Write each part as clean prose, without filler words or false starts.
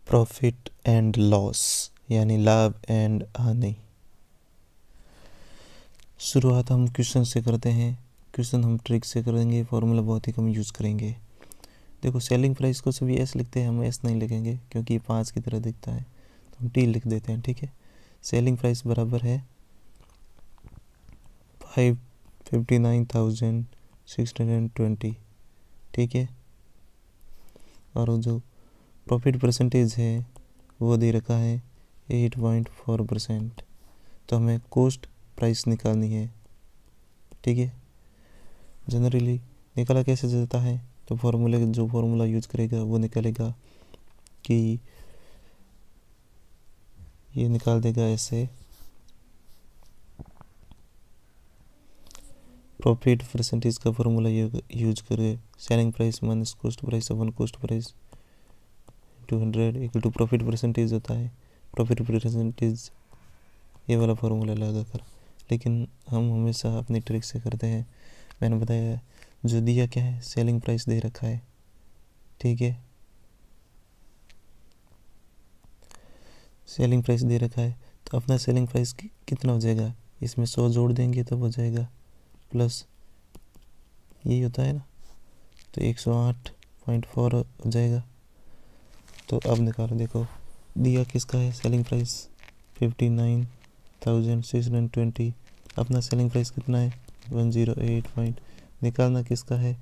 Profit and loss यानी लाभ and हानि। शुरुआत हम क्वेश्चन से करते हैं। क्वेश्चन हम ट्रिक से करेंगे, फॉर्मूला बहुत ही कम यूज़ करेंगे। देखो, सेलिंग प्राइस को सभी एस लिखते हैं, हम एस नहीं लिखेंगे क्योंकि ये 5 की तरह दिखता है, तो हम टी लिख देते हैं। ठीक है, सेलिंग प्राइस बराबर है 559,620। ठीक है, और जो प्रॉफिट परसेंटेज है वो दे रखा है 8.4%। तो हमें कॉस्ट प्राइस निकालनी है। ठीक है, जनरली निकाला कैसे जाता है, तो जो फॉर्मूला यूज़ करेगा वो निकालेगा कि ये निकाल देगा ऐसे, प्रॉफिट परसेंटेज का फॉर्मूला यूज करके selling price minus cost price upon cost price 200 equal to profit percentage होता है। प्रॉफिट परसेंटेज ये वाला फार्मूला लगा कर, लेकिन हम हमेशा अपनी ट्रिक से करते हैं। मैंने बताया जो दिया क्या है, सेलिंग प्राइस दे रखा है। ठीक है, सेलिंग प्राइस दे रखा है, तो अपना सेलिंग प्राइस कितना हो जाएगा, इसमें 100 जोड़ देंगे तब हो जाएगा, प्लस यही होता है ना, तो 108.4 हो जाएगा। तो अब निकालो, देखो दिया किसका है, सेलिंग प्राइस 59,620। अपना सेलिंग प्राइस कितना है 108 निकालना किसका है,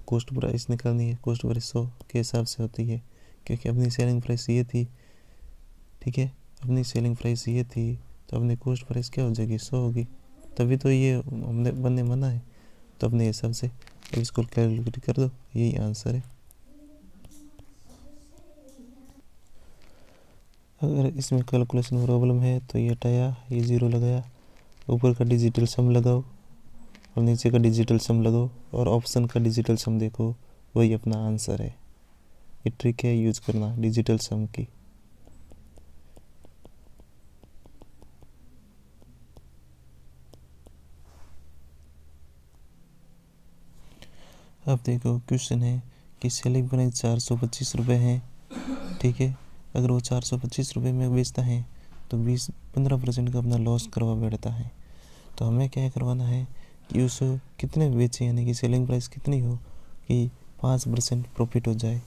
कॉस्ट प्राइस निकालनी है। कॉस्ट प्राइस 100 के हिसाब से होती है क्योंकि अपनी सेलिंग प्राइस ये थी। ठीक है, अपनी सेलिंग प्राइस ये थी तो अपनी कॉस्ट प्राइस क्या हो जाएगी, 100 होगी, तभी तो ये हमने बनने मना है। तो अपने हिसाब से अब इसको कैलकुलेट कर दो, यही आंसर है। अगर इसमें कैलकुलेशन प्रॉब्लम है तो ये हटाया, ये 0 लगाया, ऊपर का डिजिटल सम लगाओ और नीचे का डिजिटल सम लगाओ और ऑप्शन का डिजिटल सम देखो, वही अपना आंसर है। ये ट्रिक है यूज करना डिजिटल सम की। अब देखो, क्वेश्चन है कि सेलिंग प्राइस 425 रुपये है। ठीक है, अगर वो 425 रुपये में बेचता है तो 15% का अपना लॉस करवा बैठता है। तो हमें क्या करवाना है कि उसे कितने बेचे, यानी कि सेलिंग प्राइस कितनी हो कि 5% प्रॉफिट हो जाए।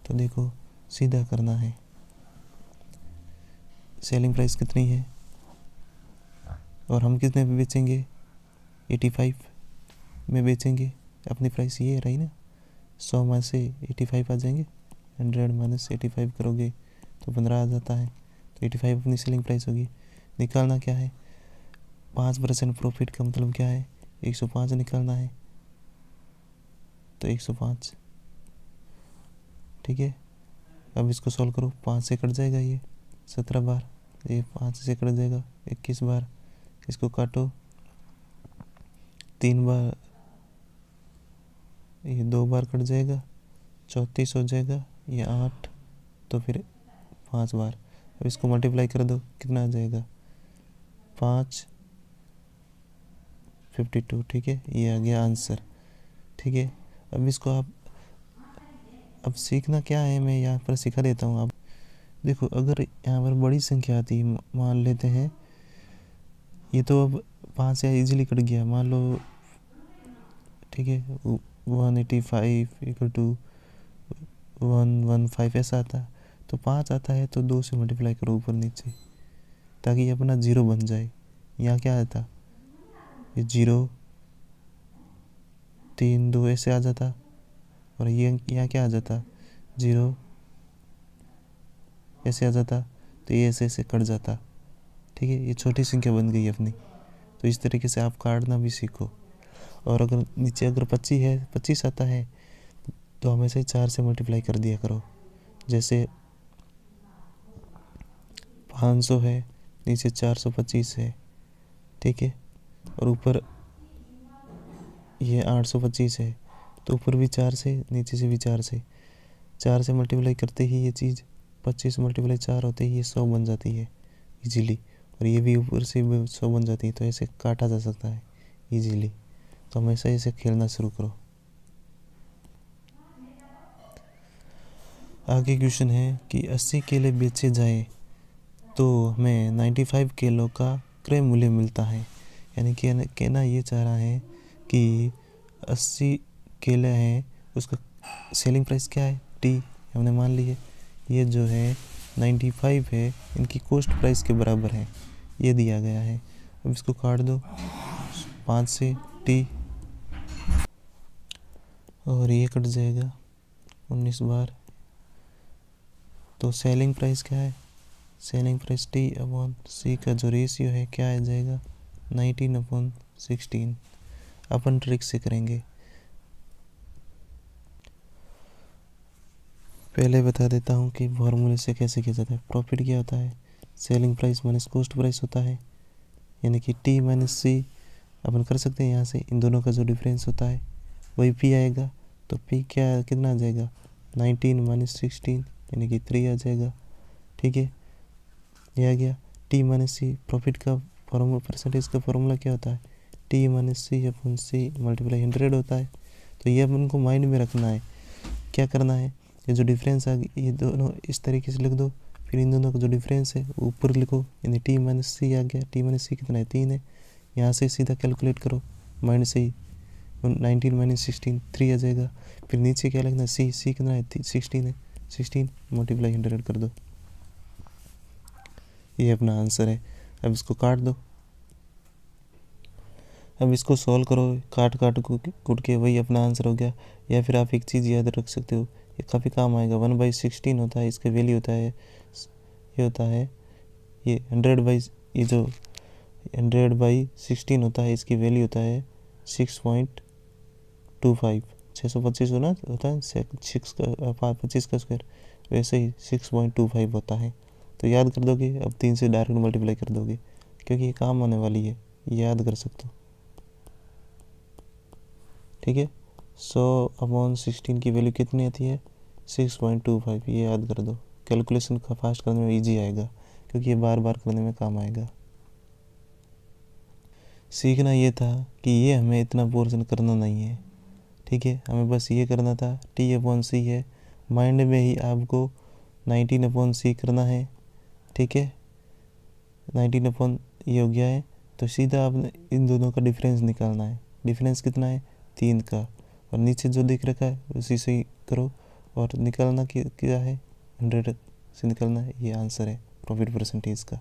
तो देखो, सीधा करना है, सेलिंग प्राइस कितनी है और हम कितने में बेचेंगे, 85 में बेचेंगे। अपनी प्राइस ये रही ना, 100 में से 85 आ जाएंगे, 100 माइनस 85 करोगे तो 15 आ जाता है। तो 85 अपनी सेलिंग प्राइस होगी। निकालना क्या है, 5% प्रॉफिट का मतलब क्या है, 105 निकालना है, तो 105। ठीक है, अब इसको सॉल्व करो, 5 से कट जाएगा ये 17 बार, ये 5 से कट जाएगा 21 बार, इसको काटो 3 बार, ये 2 बार कट जाएगा 34 हो जाएगा, ये 8, तो फिर 5 बार। अब इसको मल्टीप्लाई कर दो, कितना आ जाएगा 552। ठीक है, ये आ गया आंसर। ठीक है, अब इसको आप अब सीखना क्या है, मैं यहाँ पर सिखा देता हूँ। आप देखो, अगर यहाँ पर बड़ी संख्या आती है, मान लेते हैं ये तो अब 5 से इजीली कट गया, मान लो। ठीक है, 185 इक्वल टू 115 ऐसा आता है, तो 5 आता है तो 2 से मल्टीप्लाई करो ऊपर नीचे, ताकि ये अपना 0 बन जाए। यहाँ क्या आता, ये 0 3 2 ऐसे आ जाता, और ये यहाँ क्या आ जाता, 0 ऐसे आ जाता, तो ये ऐसे ऐसे कट जाता। ठीक है, ये छोटी संख्या बन गई अपनी। तो इस तरीके से आप काटना भी सीखो। और अगर नीचे अगर 25 आता है तो हमेशा ही 4 से मल्टीप्लाई कर दिया करो। जैसे 500 है, नीचे 425 है। ठीक है, और ऊपर ये 825 है, तो ऊपर भी 4 से, नीचे से भी 4 से। 4 से मल्टीप्लाई करते ही ये चीज़ 25 मल्टीप्लाई 4 होते ही ये 100 बन जाती है इजीली, और ये भी ऊपर से भी 100 बन जाती है। तो ऐसे काटा जा सकता है इजीली। तो हमेशा इसे खेलना शुरू करो। आगे क्वेश्चन है कि 80 केले बेचे जाए तो हमें 95 किलो का क्रय मूल्य मिलता है। यानी कि कहना ये चाह रहा है कि 80 केले हैं, उसका सेलिंग प्राइस क्या है, टी हमने मान ली है। ये जो है 95 है, इनकी कॉस्ट प्राइस के बराबर है, ये दिया गया है। अब इसको काट दो 5 से टी, और ये कट जाएगा 19 बार। तो सेलिंग प्राइस क्या है, सेलिंग प्राइस टी अपॉन सी का जो रेशियो है क्या आ जाएगा, 19/16। अपन ट्रिक से करेंगे। पहले बता देता हूँ कि फॉर्मूले से कैसे किया जाता है। प्रॉफिट क्या होता है, selling price minus cost price होता है, यानी कि टी माइनस सी अपन कर सकते हैं यहाँ से। इन दोनों का जो डिफरेंस होता है वही पी आएगा। तो पी क्या कितना आ जाएगा, 19 - 16 यानी कि 3 आ जाएगा। ठीक है, ये आ गया। टी माइनस सी, प्रॉफिट का फॉर्मूला, परसेंटेज का फॉर्मूला क्या होता है, टी माइनस सी अपॉन सी मल्टीप्लाई 100 होता है। तो ये अपन को माइंड में रखना है। क्या करना है, ये जो डिफरेंस आ गया, ये दोनों इस तरीके से लिख दो, फिर इन दोनों का जो डिफरेंस है ऊपर लिखो, यानी टी माइनस सी आ गया। टी माइनस सी कितना है, 3 है। यहाँ से सीधा कैलकुलेट करो माइंड से ही, 19 - 16 3 आ जाएगा। फिर नीचे क्या लिखना है, सी कितना है, 16 है। 16 मल्टीप्लाई 100 कर दो, ये अपना आंसर है। अब इसको काट दो, अब इसको सॉल्व करो, काट कूट के वही अपना आंसर हो गया। या फिर आप एक चीज़ याद रख सकते हो, ये काफ़ी काम आएगा। 1/16 होता है, इसका वैल्यू होता है, ये होता है ये 100 जो 100/16 होता है, इसकी वैल्यू होता है 6.25। 625 होता है 25 का स्क्वायर, वैसे ही 6.25 होता है। तो याद कर दोगे, अब 3 से डायरेक्ट मल्टीप्लाई कर दोगे, क्योंकि ये काम आने वाली है, याद कर सकते हो। ठीक है, 100/16 की वैल्यू कितनी आती है, 6.25, ये याद कर दो। कैलकुलेशन का फास्ट करने में इजी आएगा, क्योंकि ये बार बार करने में काम आएगा। सीखना ये था कि ये हमें इतना पोर्शन करना नहीं है। ठीक है, हमें बस ये करना था, T/C है, माइंड में ही आपको 19/C करना है। ठीक है, 19 ये हो गया है। तो सीधा आपने इन दोनों का डिफरेंस निकालना है। डिफरेंस कितना है, 3 का, और नीचे जो दिख रखा है उसी से ही करो, और निकालना क्या है, 100 से निकालना है। ये आंसर है प्रॉफिट परसेंटेज का।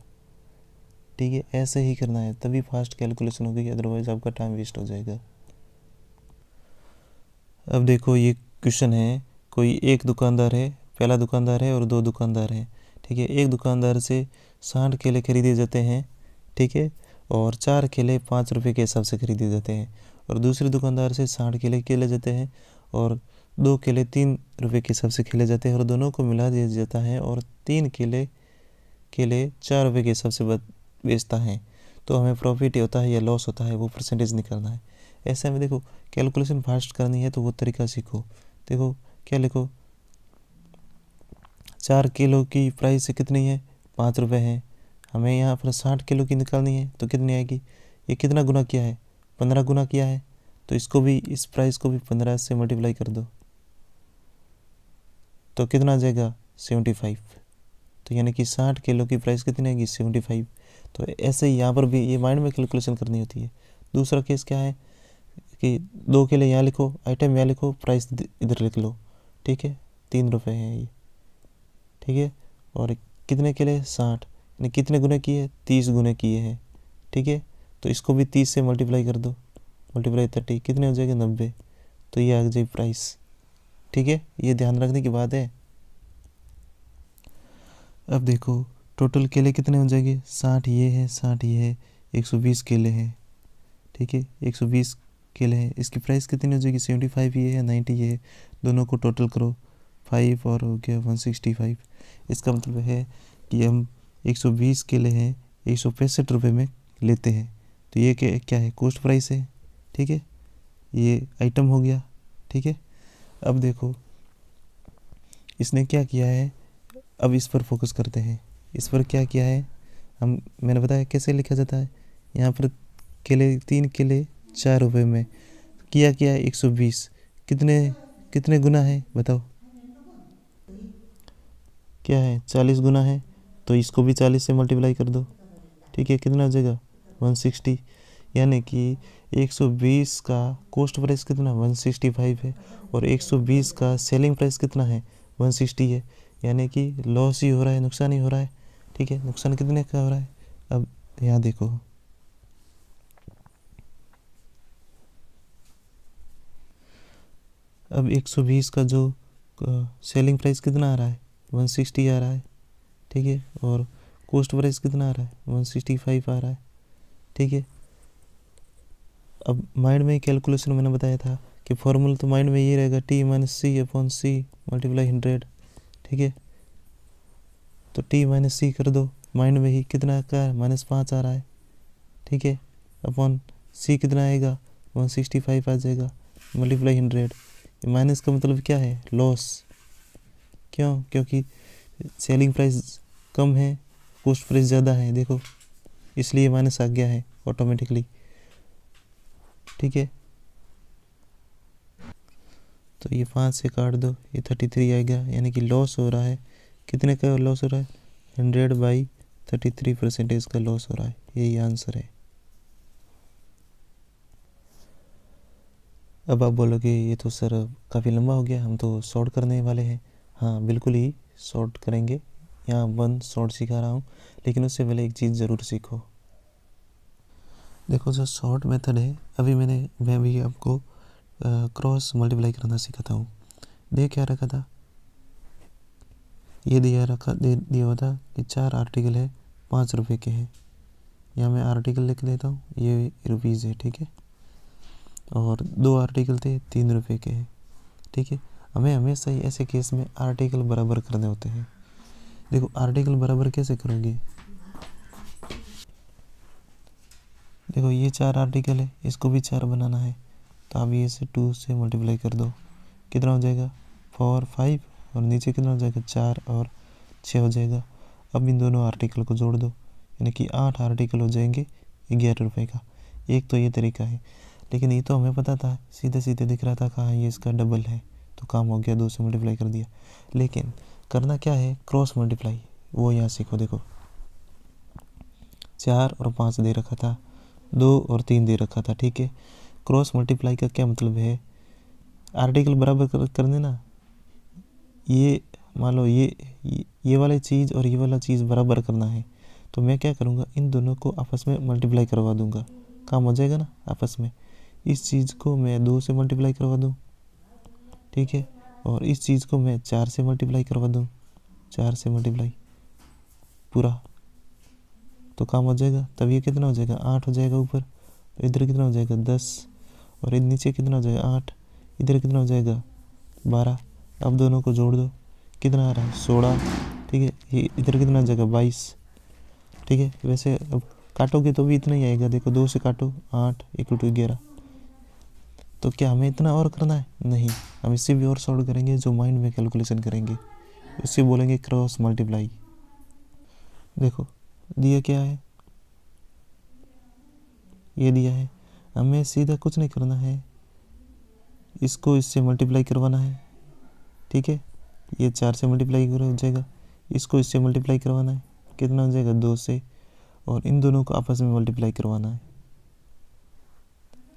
ठीक है, ऐसे ही करना है, तभी फास्ट कैलकुलेशन होगी, अदरवाइज आपका टाइम वेस्ट हो जाएगा। अब देखो, ये क्वेश्चन है, कोई एक दुकानदार है, पहला दुकानदार है और 2 दुकानदार हैं। ठीक है, एक दुकानदार से 60 केले खरीदे जाते हैं। ठीक है, और 4 केले 5 रुपये के हिसाब से खरीदे जाते हैं। और दूसरे दुकानदार से 60 केले जाते हैं और 2 केले 3 रुपये के हिसाब से खेले जाते हैं, और दोनों को मिला दिया जाता है, और 3 केले 4 रुपये के हिसाब से बेचता है। तो हमें प्रॉफिट होता है या लॉस होता है, वो परसेंटेज निकालना है। ऐसे में देखो, कैलकुलेशन फास्ट करनी है तो वो तरीका सीखो। देखो क्या लिखो, 4 किलो की प्राइस कितनी है, 5 रुपये है। हमें यहाँ पर 60 किलो की निकालनी है, तो कितनी आएगी, ये कितना गुना किया है, 15 गुना किया है। तो इसको भी, इस प्राइस को भी 15 से मल्टीप्लाई कर दो, तो कितना आ जाएगा, 75। तो यानी कि 60 किलो की प्राइस कितनी आएगी, 75। तो ऐसे ही यहाँ पर भी ये माइंड में कैलकुलेशन करनी होती है। दूसरा केस क्या है कि 2 केले यहाँ लिखो, आइटम यहाँ लिखो, प्राइस इधर लिख लो। ठीक है, 3 रुपये है ये। ठीक है, और कितने केले, 60, यानी कितने गुने किए, 30 गुने किए हैं। ठीक है, तो इसको भी 30 से मल्टीप्लाई कर दो, मल्टीप्लाई 30, कितने हो जाएंगे, 90। तो ये आ जाए प्राइस। ठीक है, ये ध्यान रखने की बात है। अब देखो, टोटल केले कितने हो जाएंगे, 60 ये है, 60 ये है, 120 केले हैं। ठीक है, 120 केले हैं, इसकी प्राइस कितनी हो जाएगी, 75 ये है, 90 ये है। दोनों को टोटल करो, 5 और हो गया 165। इसका मतलब है कि हम 120 केले हैं 165 रुपये में लेते हैं। तो ये क्या है, कॉस्ट प्राइस है। ठीक है, ये आइटम हो गया। ठीक है, अब देखो इसने क्या किया है, अब इस पर फोकस करते हैं। इस पर क्या किया है, मैंने बताया कैसे लिखा जाता है। यहाँ पर केले 3 केले 4 रुपये में किया है 120, कितने गुना है बताओ, क्या है 40 गुना है, तो इसको भी 40 से मल्टीप्लाई कर दो। ठीक है, कितना हो जाएगा 160, यानी कि 120 का कॉस्ट प्राइस कितना 165 है और 120 का सेलिंग प्राइस कितना है 160 है, यानी कि लॉस ही हो रहा है, नुकसान ही हो रहा है। ठीक है, नुकसान कितने का हो रहा है। अब यहाँ देखो, अब 120 का जो सेलिंग प्राइस कितना आ रहा है 160 आ रहा है। ठीक है, और कॉस्ट प्राइस कितना आ रहा है 165 आ रहा है। ठीक है, अब माइंड में कैलकुलेशन मैंने बताया था कि फॉर्मूला तो माइंड में ये रहेगा टी माइनस सी अपॉन सी मल्टीप्लाई 100। ठीक है, तो टी माइनस सी कर दो, माइंड में ही कितना का -5 आ रहा है। ठीक है, अपॉन सी कितना आएगा 165 आ जाएगा मल्टीप्लाई 100। माइनस का मतलब क्या है लॉस, क्यों, क्योंकि सेलिंग प्राइस कम है, कॉस्ट प्राइस ज़्यादा है, देखो इसलिए माइनस आ गया है ऑटोमेटिकली। ठीक है, तो ये 5 से काट दो, ये 33 आएगा, यानी कि लॉस हो रहा है, कितने का लॉस हो रहा है 100/33% का लॉस हो रहा है। यही आंसर है। अब आप बोलोगे ये तो सर काफ़ी लंबा हो गया, हम तो सॉर्ट करने वाले हैं। हाँ बिल्कुल ही सॉर्ट करेंगे, यहाँ 1 सॉर्ट सिखा रहा हूँ, लेकिन उससे पहले एक चीज़ ज़रूर सीखो। देखो जो शॉर्ट मेथड है, अभी मैं भी आपको क्रॉस मल्टीप्लाई करना सिखाता हूँ। दे क्या रखा था, ये दिया हुआ था कि 4 आर्टिकल है 5 रुपये के हैं। यहाँ मैं आर्टिकल लिख देता हूँ, ये रुपीज़ है। ठीक है, और 2 आर्टिकल थे 3 रुपये के हैं। ठीक है, हमें हमेशा ही ऐसे केस में आर्टिकल बराबर करने होते हैं। देखो आर्टिकल बराबर कैसे करोगे, देखो ये 4 आर्टिकल है, इसको भी 4 बनाना है, तो आप ये से 2 से मल्टीप्लाई कर दो, कितना हो जाएगा 4 5, और नीचे कितना हो जाएगा 4 और 6 हो जाएगा। अब इन दोनों आर्टिकल को जोड़ दो, यानी कि 8 आर्टिकल हो जाएंगे 11 रुपये का। एक तो ये तरीका है, लेकिन ये तो हमें पता था, सीधे सीधे दिख रहा था कहाँ ये इसका डबल है, तो काम हो गया, 2 से मल्टीप्लाई कर दिया। लेकिन करना क्या है क्रॉस मल्टीप्लाई, वो यहाँ सीखो। देखो 4 और 5 दे रखा था, 2 और 3 दे रखा था। ठीक है, क्रॉस मल्टीप्लाई का क्या मतलब है, आर्टिकल बराबर कर देना। ये मान लो ये वाली चीज़ और ये वाला चीज़ बराबर करना है, तो मैं क्या करूँगा इन दोनों को आपस में मल्टीप्लाई करवा दूँगा, काम हो जाएगा ना आपस में। इस चीज़ को मैं 2 से मल्टीप्लाई करवा दूँ, ठीक है, और इस चीज़ को मैं 4 से मल्टीप्लाई करवा दूँ, 4 से मल्टीप्लाई पूरा, तो काम हो जाएगा। तब ये कितना हो जाएगा 8 हो जाएगा ऊपर, इधर कितना हो जाएगा 10, और इधर नीचे कितना हो जाएगा 8, इधर कितना हो जाएगा 12। अब दोनों को जोड़ दो, कितना आ रहा है 16। ठीक है, ये इधर कितना आ जाएगा 22। ठीक है, वैसे अब काटोगे तो भी इतना ही आएगा, देखो 2 से काटो 8 = 11। तो क्या हमें इतना और करना है, नहीं, हम इससे भी और सॉल्व करेंगे, जो माइंड में कैलकुलेशन करेंगे इससे बोलेंगे क्रॉस मल्टीप्लाई। देखो दिया क्या है, ये दिया है, हमें सीधा कुछ नहीं करना है, इसको इससे मल्टीप्लाई करवाना है। ठीक है, ये 4 से मल्टीप्लाई हो जाएगा, इसको इससे मल्टीप्लाई करवाना है, कितना हो जाएगा 2 से, और इन दोनों को आपस में मल्टीप्लाई करवाना है।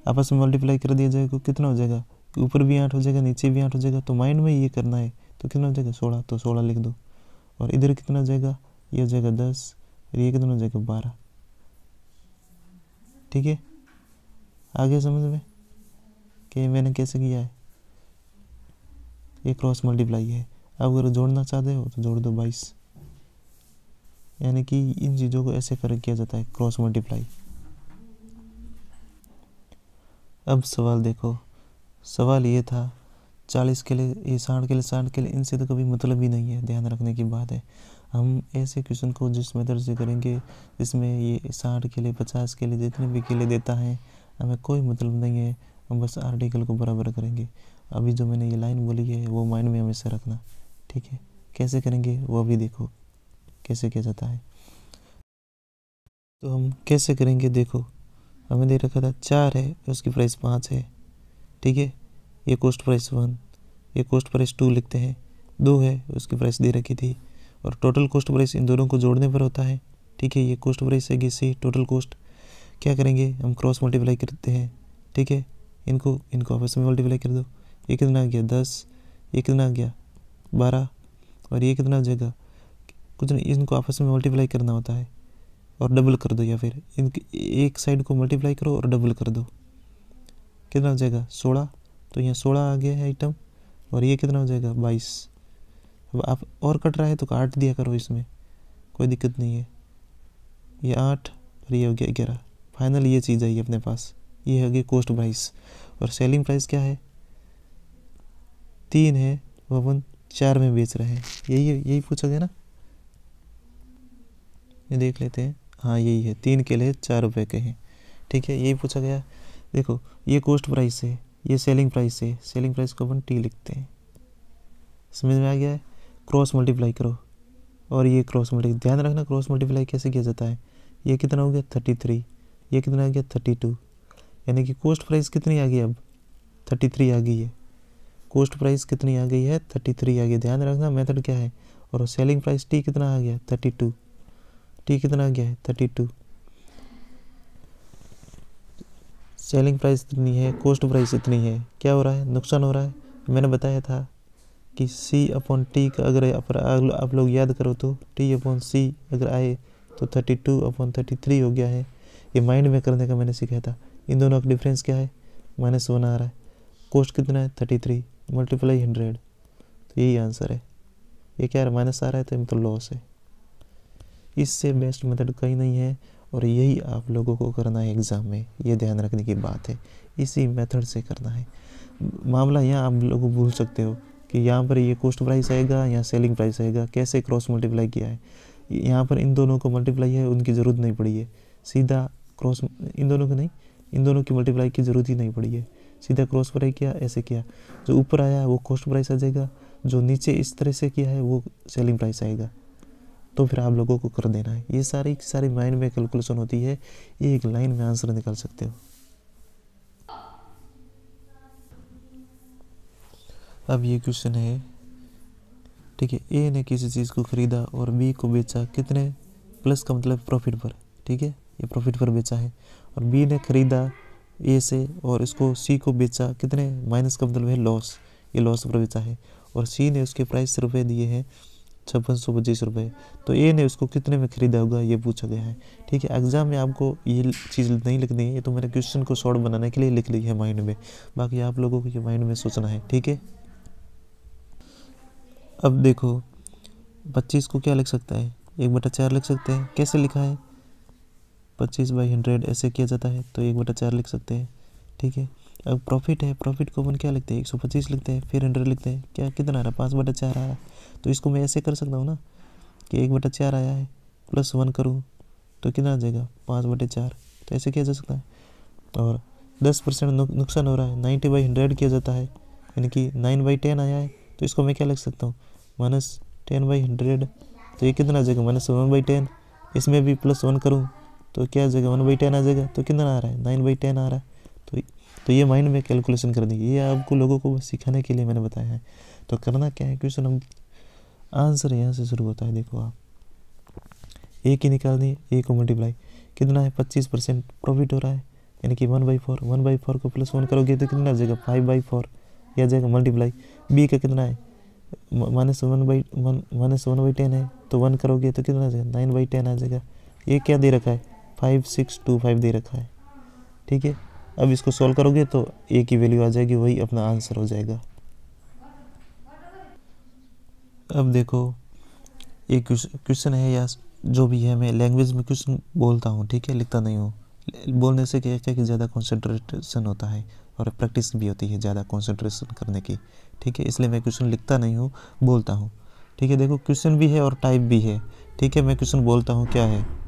आपस में मल्टीप्लाई कर दिया जाएगा, कितना हो जाएगा, ऊपर भी 8 हो जाएगा, नीचे भी 8 हो जाएगा, तो माइंड में ये करना है, तो कितना हो जाएगा 16, तो 16 लिख दो। और इधर कितना हो जाएगा, ये हो जाएगा 10, और ये कितना हो जाएगा 12। ठीक है, आगे समझ में कि मैंने कैसे किया है, ये क्रॉस मल्टीप्लाई है। अब अगर जोड़ना चाहते हो तो जोड़ दो 22, यानी कि इन चीज़ों को ऐसे कर किया जाता है क्रॉस मल्टीप्लाई। अब सवाल देखो, सवाल ये था 40 के लिए, ये 60 के लिए, 60 के लिए, इनसे तो कभी मतलब ही नहीं है, ध्यान रखने की बात है। हम ऐसे क्वेश्चन को जिस मेथड से करेंगे जिसमें ये 60 के लिए, 50 के लिए, जितने भी के लिए देता है, हमें कोई मतलब नहीं है, हम बस आर्टिकल को बराबर करेंगे। अभी जो मैंने ये लाइन बोली है वो माइंड में हमेशा रखना, ठीक है। कैसे करेंगे वो अभी देखो कैसे किया जाता है। तो हम कैसे करेंगे, देखो हमें दे रखा था 4 है, उसकी प्राइस 5 है, ठीक है। ये कॉस्ट प्राइस 1, ये कॉस्ट प्राइस 2 लिखते हैं। 2 है, उसकी प्राइस दे रखी थी, और टोटल कॉस्ट प्राइस इन दोनों को जोड़ने पर होता है। ठीक है, ये कॉस्ट प्राइस है सी टोटल कॉस्ट। क्या करेंगे हम क्रॉस मल्टीप्लाई करते हैं। ठीक है, इनको आपस में मल्टीप्लाई कर दो। ये कितना आ गया 10, ये कितना आ गया 12 और ये कितना हो जाएगा कुछ नहीं, इनको आपस में मल्टीप्लाई करना होता है और डबल कर दो, या फिर इनकी एक साइड को मल्टीप्लाई करो और डबल कर दो। कितना हो जाएगा 16, तो यहाँ 16 आ गया है आइटम और ये कितना हो जाएगा 22। अब आप और कट रहा है तो काट दिया करो, इसमें कोई दिक्कत नहीं है। ये 8 और ये हो गया 11। फाइनल ये चीज़ आई अपने पास, ये हो गई कॉस्ट प्राइस। और सेलिंग प्राइस क्या है 3 है, वो अपन 4 में बेच रहे हैं। यही पूछा गया ना, ये देख लेते हैं। हाँ यही है, 3 केले 4 रुपये के हैं। ठीक है, यही पूछा गया। देखो ये कॉस्ट प्राइस है, ये सेलिंग प्राइस है। सेलिंग प्राइस को अपन टी लिखते हैं। समझ में आ गया है। क्रॉस मल्टीप्लाई करो और ये क्रॉस मल्टीप्लाई, ध्यान रखना क्रॉस मल्टीप्लाई कैसे किया जाता है। ये कितना हो गया 33, ये कितना आ गया 32, यानी कि कॉस्ट प्राइस कितनी आ गई अब 33 आ गई है। कॉस्ट प्राइस कितनी आ गई है 33 आ गई। ध्यान रखना मेथड क्या है। और सेलिंग प्राइस टी कितना आ गया 32, टी कितना आ गया है 32। सेलिंग प्राइस इतनी है, कॉस्ट प्राइस इतनी है, क्या हो रहा है नुकसान हो रहा है। मैंने बताया था कि सी अपॉन टी का अगर आप लोग याद करो तो टी अपॉन सी अगर आए तो 32 अपॉन 33 हो गया है। ये माइंड में करने का मैंने सिखाया था। इन दोनों का डिफरेंस क्या है -1 आ रहा है। कॉस्ट कितना है 33 मल्टीप्लाई 100, तो यही आंसर है। ये क्या है माइनस आ रहा है तो लॉस है। इससे बेस्ट मेथड कहीं नहीं है और यही आप लोगों को करना है एग्ज़ाम में, ये ध्यान रखने की बात है। इसी मेथड से करना है। मामला यहाँ आप लोग भूल सकते हो कि यहाँ पर ये कॉस्ट प्राइस आएगा, यहाँ सेलिंग प्राइस आएगा, कैसे क्रॉस मल्टीप्लाई किया है। यहाँ पर इन दोनों को मल्टीप्लाई है, उनकी ज़रूरत नहीं पड़ी है। सीधा क्रॉस इन दोनों को नहीं, इन दोनों की मल्टीप्लाई की ज़रूरत ही नहीं पड़ी है। सीधा क्रॉस प्राइस किया, ऐसे किया। जो ऊपर आया वो कॉस्ट प्राइस आ जाएगा, जो नीचे इस तरह से किया है वो सेलिंग प्राइस आएगा। तो फिर आप लोगों को कर देना है। ये सारी माइंड में कैलकुलेशन होती है, ये एक लाइन में आंसर निकाल सकते हो। अब ये क्वेश्चन है, ठीक है। ए ने किसी चीज़ को खरीदा और बी को बेचा कितने, प्लस का मतलब प्रॉफिट पर, ठीक है, ये प्रॉफिट पर बेचा है। और बी ने खरीदा ए से और इसको सी को बेचा कितने, माइनस का मतलब है लॉस, ये लॉस पर बेचा है। और सी ने उसके प्राइस रुपये दिए हैं 5625 रुपये, तो ए ने उसको कितने में खरीदा होगा ये पूछा गया है। ठीक है, एग्जाम में आपको ये चीज़ नहीं लिखनी है, ये तो मैंने क्वेश्चन को शॉर्ट बनाने के लिए लिख ली है माइंड में, बाकी आप लोगों को ये माइंड में सोचना है। ठीक है, अब देखो 25 को क्या लिख सकता है 1/4 लिख सकते हैं। कैसे लिखा है 25/100 ऐसे किया जाता है, तो 1/4 लिख सकते हैं। ठीक है, अब प्रॉफिट है, प्रॉफिट को अपन क्या लिखते हैं 125 लिखते हैं, फिर 100 लिखते हैं। क्या कितना आ रहा है 5/4 आ रहा है, तो इसको मैं ऐसे कर सकता हूँ ना कि 1/4 आया है प्लस 1 करूँ तो कितना आ जाएगा 5/4, तो ऐसे किया जा सकता है। और 10% नुकसान हो रहा है 90/100 किया जाता है, यानी कि 9/10 आया है, तो इसको मैं क्या लिख सकता हूँ -10/100, तो ये कितना आ जाएगा -1/10। इसमें भी +1 करूँ तो क्या आ जाएगा 1/10 आ जाएगा, तो कितना आ रहा है 9/10 आ रहा है। तो ये माइंड में कैलकुलेशन कर दी, ये आपको लोगों को बस सिखाने के लिए मैंने बताया है। तो करना क्या है क्वेश्चन, हम आंसर यहाँ से शुरू होता है। देखो आप ए की निकालनी, ए को मल्टीप्लाई कितना है 25% प्रॉफिट हो रहा है, यानी कि 1/4, 1/4 को +1 करोगे तो कितना आ जाएगा 5/4, यह आ जाएगा मल्टीप्लाई। बी का कितना है -1/10 है, तो 1 करोगे तो कितना आ जाएगा 9/10 आ जाएगा। ये क्या दे रखा है 5625 दे रखा है। ठीक है, अब इसको सॉल्व करोगे तो ए की वैल्यू आ जाएगी, वही अपना आंसर हो जाएगा। अब देखो एक क्वेश्चन है या जो भी है, मैं लैंग्वेज में क्वेश्चन बोलता हूँ, ठीक है, लिखता नहीं हूँ। बोलने से क्या क्या कि ज़्यादा कंसंट्रेशन होता है और प्रैक्टिस भी होती है ज़्यादा कंसंट्रेशन करने की। ठीक है, इसलिए मैं क्वेश्चन लिखता नहीं हूँ, बोलता हूँ। ठीक है, देखो क्वेश्चन भी है और टाइप भी है। ठीक है, मैं क्वेश्चन बोलता हूँ, क्या है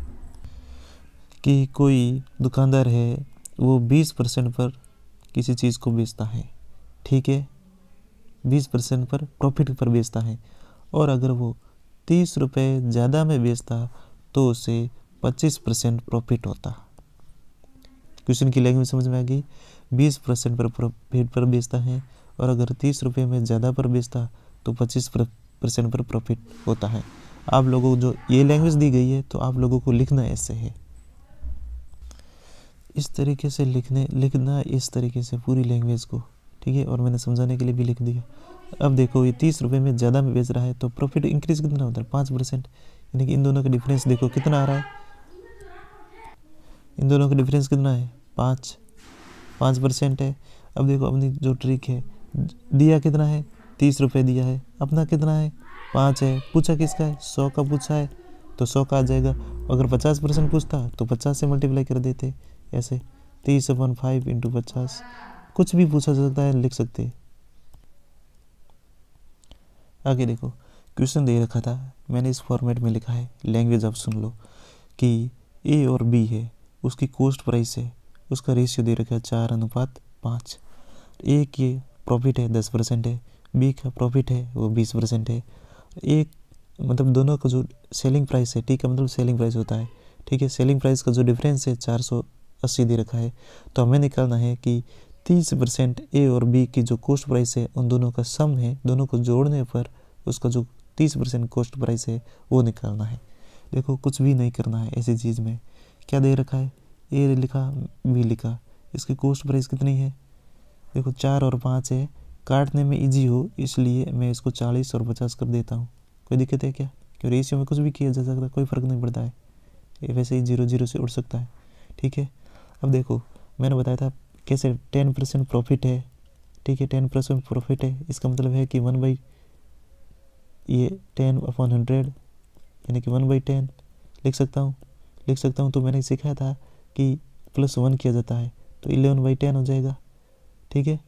कि कोई दुकानदार है, वो 20% पर किसी चीज़ को बेचता है। ठीक है, 20% पर प्रॉफिट पर बेचता है, और अगर वो 30 रुपये ज़्यादा में बेचता तो उसे 25% प्रॉफिट होता। क्वेश्चन की लैंग्वेज समझ में आ गई। 20% पर प्रॉफिट पर बेचता है, और अगर 30 रुपये में ज़्यादा पर बेचता तो 25% पर प्रॉफिट होता है। आप लोगों को जो ये लैंग्वेज दी गई है तो आप लोगों को लिखना ऐसे है, इस तरीके से लिखना इस तरीके से पूरी लैंग्वेज को, ठीक है। और मैंने समझाने के लिए भी लिख दिया। अब देखो ये 30 रुपये में ज़्यादा में बेच रहा है तो प्रॉफिट इंक्रीज कितना होता है 5%, यानी कि इन दोनों का डिफरेंस देखो कितना आ रहा है, इन दोनों का डिफरेंस कितना है 5% है। अब देखो अपनी जो ट्रिक है, दिया कितना है 30 रुपये दिया है, अपना कितना है 5 है, पूछा किसका है 100 का पूछा है तो 100 का आ जाएगा। अगर 50% पूछता तो 50 से मल्टीप्लाई कर देते, ऐसे 30/5 × 50, कुछ भी पूछा सकता है लिख सकते हैं। आगे देखो क्वेश्चन दे रखा था, मैंने इस फॉर्मेट में लिखा है, लैंग्वेज आप सुन लो कि ए और बी है, उसकी कॉस्ट प्राइस है, उसका रेशियो दे रखा है 4:5। ए की प्रॉफिट है 10% है, बी का प्रॉफिट है वो 20% है। एक मतलब दोनों का जो सेलिंग प्राइस है, ठीक है, मतलब सेलिंग प्राइस होता है, ठीक है, सेलिंग प्राइस का जो डिफरेंस है 480 दे रखा है। तो हमें निकालना है कि 30% ए और बी की जो कॉस्ट प्राइस है उन दोनों का सम है, दोनों को जोड़ने पर उसका जो 30% कॉस्ट प्राइस है वो निकालना है। देखो कुछ भी नहीं करना है ऐसी चीज़ में, क्या दे रखा है ए लिखा बी लिखा, इसकी कॉस्ट प्राइस कितनी है, देखो 4 और 5 है, काटने में इजी हो इसलिए मैं इसको 40 और 50 कर देता हूँ। कोई दिक्कत है क्या, क्यों रेशियो में कुछ भी किया जा सकता है, कोई फ़र्क नहीं पड़ता है, ये वैसे ही 0 से उड़ सकता है, ठीक है। अब देखो मैंने बताया था कैसे 10% प्रॉफिट है, ठीक है, 10% प्रॉफिट है, इसका मतलब है कि 10/100 यानी कि 1/10 लिख सकता हूँ। तो मैंने सिखाया था कि +1 किया जाता है तो 11/10 हो जाएगा, ठीक है।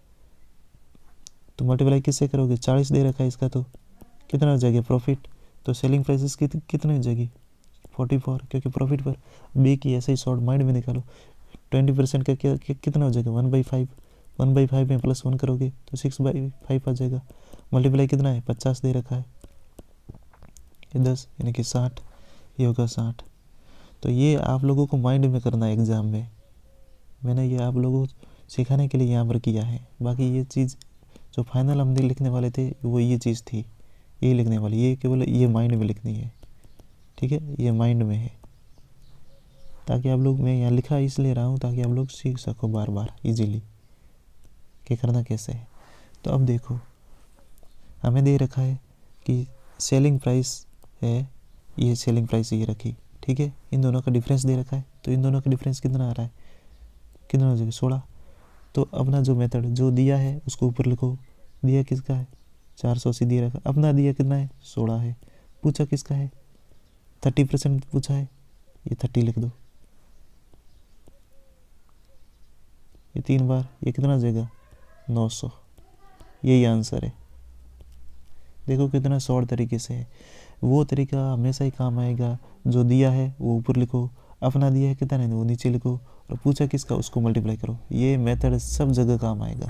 तो मल्टीप्लाई किससे करोगे, 40 दे रखा है इसका, तो कितना हो जाएगा प्रॉफिट, तो सेलिंग प्राइसेस कितनी हो जाएगी 44, क्योंकि प्रॉफिट पर बी की ऐसे ही शॉर्ट माइंड में निकालो। 20% का कितना हो जाएगा 1/5, 1/5 में +1 करोगे तो 6/5 आ जाएगा। मल्टीप्लाई कितना है 50 दे रखा है, ये 10 यानी कि 60, ये होगा 60। तो ये आप लोगों को माइंड में करना है एग्ज़ाम में, मैंने ये आप लोगों को सिखाने के लिए यहाँ पर किया है। बाकी ये चीज़ जो फाइनल हम लिखने वाले थे वो ये चीज़ थी, ये लिखने वाली, ये केवल ये माइंड में लिखनी है, ठीक है, ये माइंड में है, ताकि आप लोग, मैं यहाँ लिखा इसलिए रहा हूँ ताकि आप लोग सीख सको बार बार इजीली कि करना कैसे है। तो अब देखो हमें दे रखा है कि सेलिंग प्राइस है, ये सेलिंग प्राइस ये रखी, ठीक है, इन दोनों का डिफरेंस दे रखा है, तो इन दोनों का डिफरेंस कितना आ रहा है, कितना हो जाएगा 16। तो अपना जो मेथड जो दिया है उसको ऊपर लिखो, दिया किसका है 480 दिया रखा, अपना दिया कितना है 16 है, पूछा किसका है 30% पूछा है, ये 30 लिख दो, ये 3 बार, ये कितना हो जाएगा 900, यही आंसर है। देखो कितना शॉर्ट तरीके से है, वो तरीका हमेशा ही काम आएगा, जो दिया है वो ऊपर लिखो, अपना दिया है कितना है वो नीचे लिखो, और पूछा किसका उसको मल्टीप्लाई करो, ये मेथड सब जगह काम आएगा।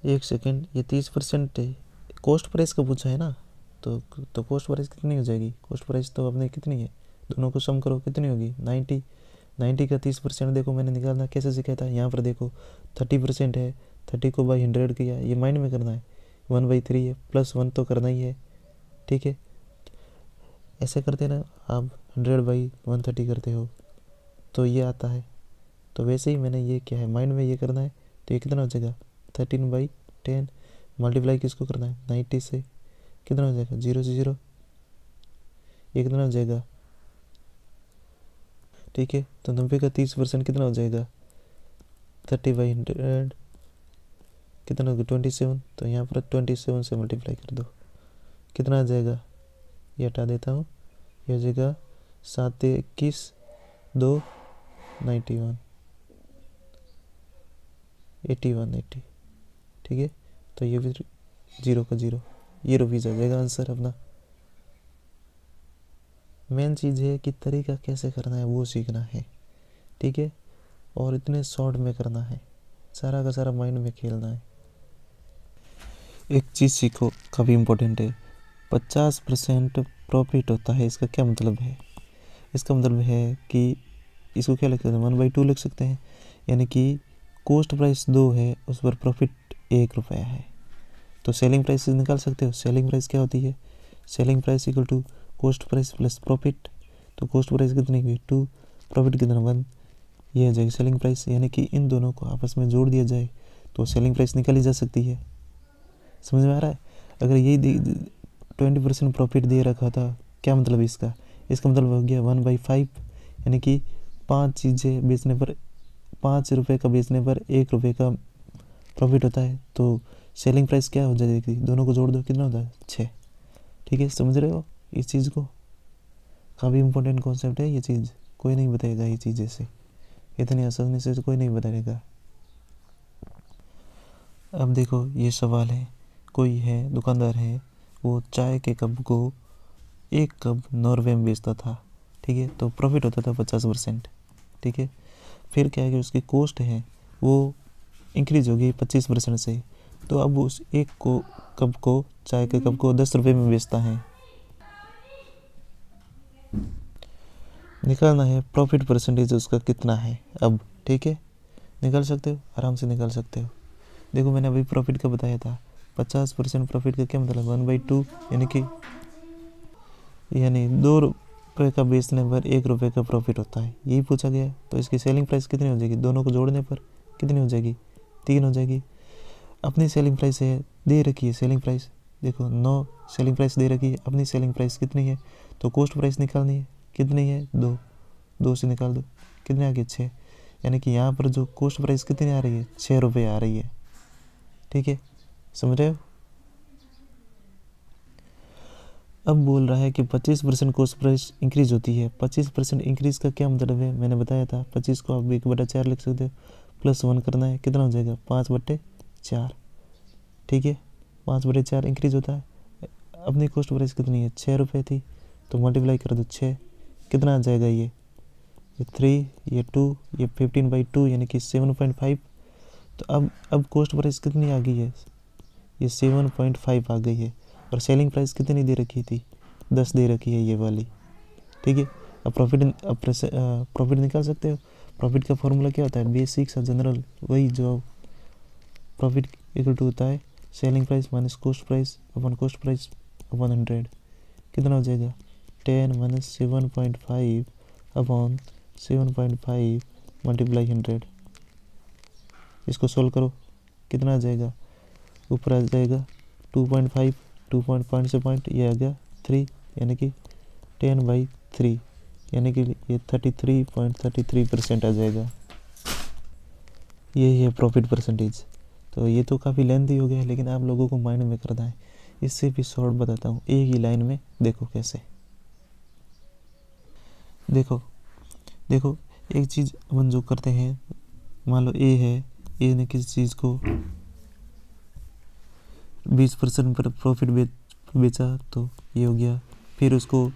एक सेकेंड, ये 30% कॉस्ट प्राइस का पूछा है ना, तो कॉस्ट प्राइस कितनी हो जाएगी, कॉस्ट प्राइस तो अपने कितनी है, दोनों को सम करो कितनी होगी 90 का 30% देखो मैंने निकालना कैसे सिखाया था, यहाँ पर देखो 30% है, 30 को बाई 100 किया, ये माइंड में करना है, 1/3 है, +1 तो करना ही है, ठीक है। ऐसे करते ना आप 100/130 करते हो तो ये आता है, तो वैसे ही मैंने ये क्या है माइंड में ये करना है, तो ये कितना हो जाएगा 13/10, मल्टीप्लाई किसको करना है 90 से, कितना हो जाएगा 0 से 0, ये कितना हो जाएगा, ठीक है। तो 90 का 30% कितना हो जाएगा 30/100, कितना होगा 27, तो यहाँ पर 27 से मल्टीप्लाई कर दो, कितना आ जाएगा, ये हटा देता हूँ, ये हो जाएगा 7 21 2 91 80, ठीक है। तो ये भी 0 का 0, ये रुपीज़ आ जाएगा आंसर अपना। मेन चीज़ है कि तरीका कैसे करना है वो सीखना है, ठीक है, और इतने शॉर्ट में करना है, सारा का सारा माइंड में खेलना है। एक चीज़ सीखो काफ़ी इम्पोर्टेंट है, 50% प्रॉफिट होता है, इसका क्या मतलब है, इसका मतलब है कि इसको क्या लिख सकते हैं 1/2 लिख सकते हैं, यानी कि कॉस्ट प्राइस 2 है उस पर प्रॉफिट 1 रुपया है, तो सेलिंग प्राइस निकाल सकते हो। सेलिंग प्राइस क्या होती है, selling price equal to cost price plus profit. तो कॉस्ट प्राइस कितनी हुई 2, प्रॉफिट कितना 1, ये हो जाएगी सेलिंग प्राइस। यानी कि इन दोनों को आपस में जोड़ दिया जाए तो सेलिंग प्राइस निकाली जा सकती है। समझ में आ रहा है? अगर यही 20% प्रॉफिट दे रखा था, क्या मतलब इसका मतलब हो गया 1/5, यानी कि 5 चीज़ें बेचने पर 5 रुपये का बेचने पर 1 रुपये का प्रॉफिट होता है। तो सेलिंग प्राइस क्या हो जाएगी, दोनों को जोड़ दो कितना होता है 6। ठीक है, समझ रहे हो इस चीज़ को? काफ़ी इंपॉर्टेंट कॉन्सेप्ट है ये चीज़, कोई नहीं बताएगा ये चीज़ ऐसे इतनी आसानी से कोई नहीं बताएगा। अब देखो ये सवाल है, कोई है दुकानदार है, वो चाय के कप को 1 कप 9 रुपये में बेचता था। ठीक है, तो प्रॉफिट होता था 50%। ठीक है, फिर क्या है कि उसकी कॉस्ट है वो इंक्रीज हो गई 25% से, तो अब उस एक कप को चाय के कप को 10 रुपये में बेचता है। निकालना है प्रॉफिट परसेंटेज उसका कितना है अब। ठीक है, निकाल सकते हो, आराम से निकाल सकते हो। देखो मैंने अभी प्रॉफिट का बताया था, 50% प्रॉफिट का क्या मतलब 1/2, यानी 2 रुपये का बेचने पर 1 रुपये का प्रॉफिट होता है, यही पूछा गया है। तो इसकी सेलिंग प्राइस कितनी हो जाएगी, दोनों को जोड़ने पर कितनी हो जाएगी 3 हो जाएगी। अपनी सेलिंग प्राइस है दे रखी है, सेलिंग प्राइस देखो 9 सेलिंग प्राइस दे रखी है, अपनी सेलिंग प्राइस कितनी है, तो कॉस्ट प्राइस निकालनी है, कितनी है 2 से निकाल दो, कितने आ गए 6, यानी कि यहाँ पर जो कॉस्ट प्राइस कितनी आ रही है 6 रुपये आ रही है। ठीक है, समझ रहे हो? अब बोल रहा है कि 25% कॉस्ट प्राइस इंक्रीज होती है। 25% इंक्रीज का क्या मतलब है, मैंने बताया था 25 को आप 1/4 लिख सकते हो, +1 करना है, कितना हो जाएगा 5/4। ठीक है, 5/4 इंक्रीज होता है। अपनी कॉस्ट प्राइस कितनी है 6 रुपये थी, तो मल्टीप्लाई कर दो 6, कितना आ जाएगा ये 3, ये 2, ये 15/2 यानी कि 7.5। तो अब कॉस्ट प्राइस कितनी आ गई है, ये 7.5 आ गई है, और सेलिंग प्राइस कितनी दे रखी थी 10 दे रखी है ये वाली। ठीक है, अब प्रॉफिट निकाल सकते हो। प्रॉफिट का फॉर्मूला क्या होता है, बेसिक्स और जनरल, वही जो प्रॉफिट इक्वल टू होता है selling price minus cost price upon cost price upon 100। कितना हो जाएगा 10 - 7.5 अपॉन 7.5 मल्टीप्लाई 100। इसको सोल्व करो, कितना आ जाएगा, ऊपर आ जाएगा 2.5, 2 से पॉइंट ये आ गया 3, यानी कि 10/3, यानी कि ये 33.33% आ जाएगा। यही है प्रॉफिट परसेंटेज। तो ये तो काफ़ी लेंथी हो गया, लेकिन आप लोगों को माइंड में करना है। इससे भी शॉर्ट बताता हूँ, एक ही लाइन में देखो कैसे। देखो एक चीज़ अपन जो करते हैं, मान लो ए ने किसी चीज़ को 20% पर प्रॉफिट बेचा, तो ये हो गया। फिर उसको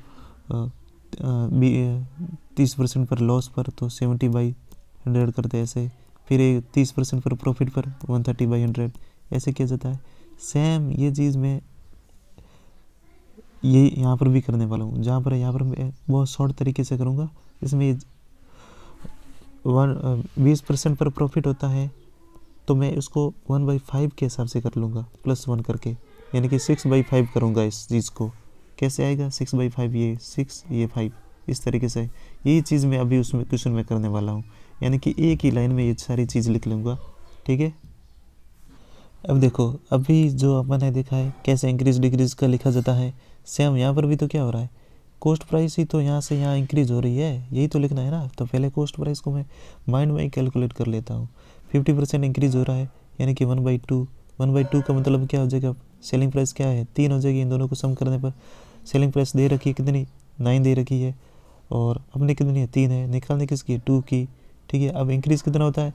30% पर लॉस पर, तो 70/100 करते हैं ऐसे। फिर 30% पर प्रॉफिट पर 130/100 ऐसे किया जाता है। सेम ये चीज़ मैं ये यहाँ पर भी करने वाला हूँ, यहाँ पर मैं बहुत शॉर्ट तरीके से करूँगा। इसमें 20% पर प्रॉफिट होता है, तो मैं उसको 1/5 के हिसाब से कर लूँगा, +1 करके, यानी कि 6/5 करूँगा इस चीज़ को। कैसे आएगा 6/5, ये 6 ये 5, इस तरीके से। यही चीज़ मैं अभी उसमें क्वेश्चन में करने वाला हूँ, यानी कि एक ही लाइन में ये सारी चीज़ लिख लूँगा। ठीक है, अब देखो अभी जो अपन ने देखा है कैसे इंक्रीज डिक्रीज का लिखा जाता है, सेम यहाँ पर भी तो क्या हो रहा है, कॉस्ट प्राइस ही तो यहाँ से यहाँ इंक्रीज हो रही है, यही तो लिखना है ना। तो पहले कॉस्ट प्राइस को मैं माइंड में ही कैलकुलेट कर लेता हूँ। 50% इंक्रीज हो रहा है, यानी कि 1/2 का मतलब क्या हो जाएगा, सेलिंग प्राइस क्या है 3 हो जाएगी। इन दोनों को सम करने पर सेलिंग प्राइस दे रखी है कितनी 9 दे रखी है, और अपनी कितनी है 3 है, निकालने किसकी 2 की। ठीक है, अब इंक्रीज़ कितना होता है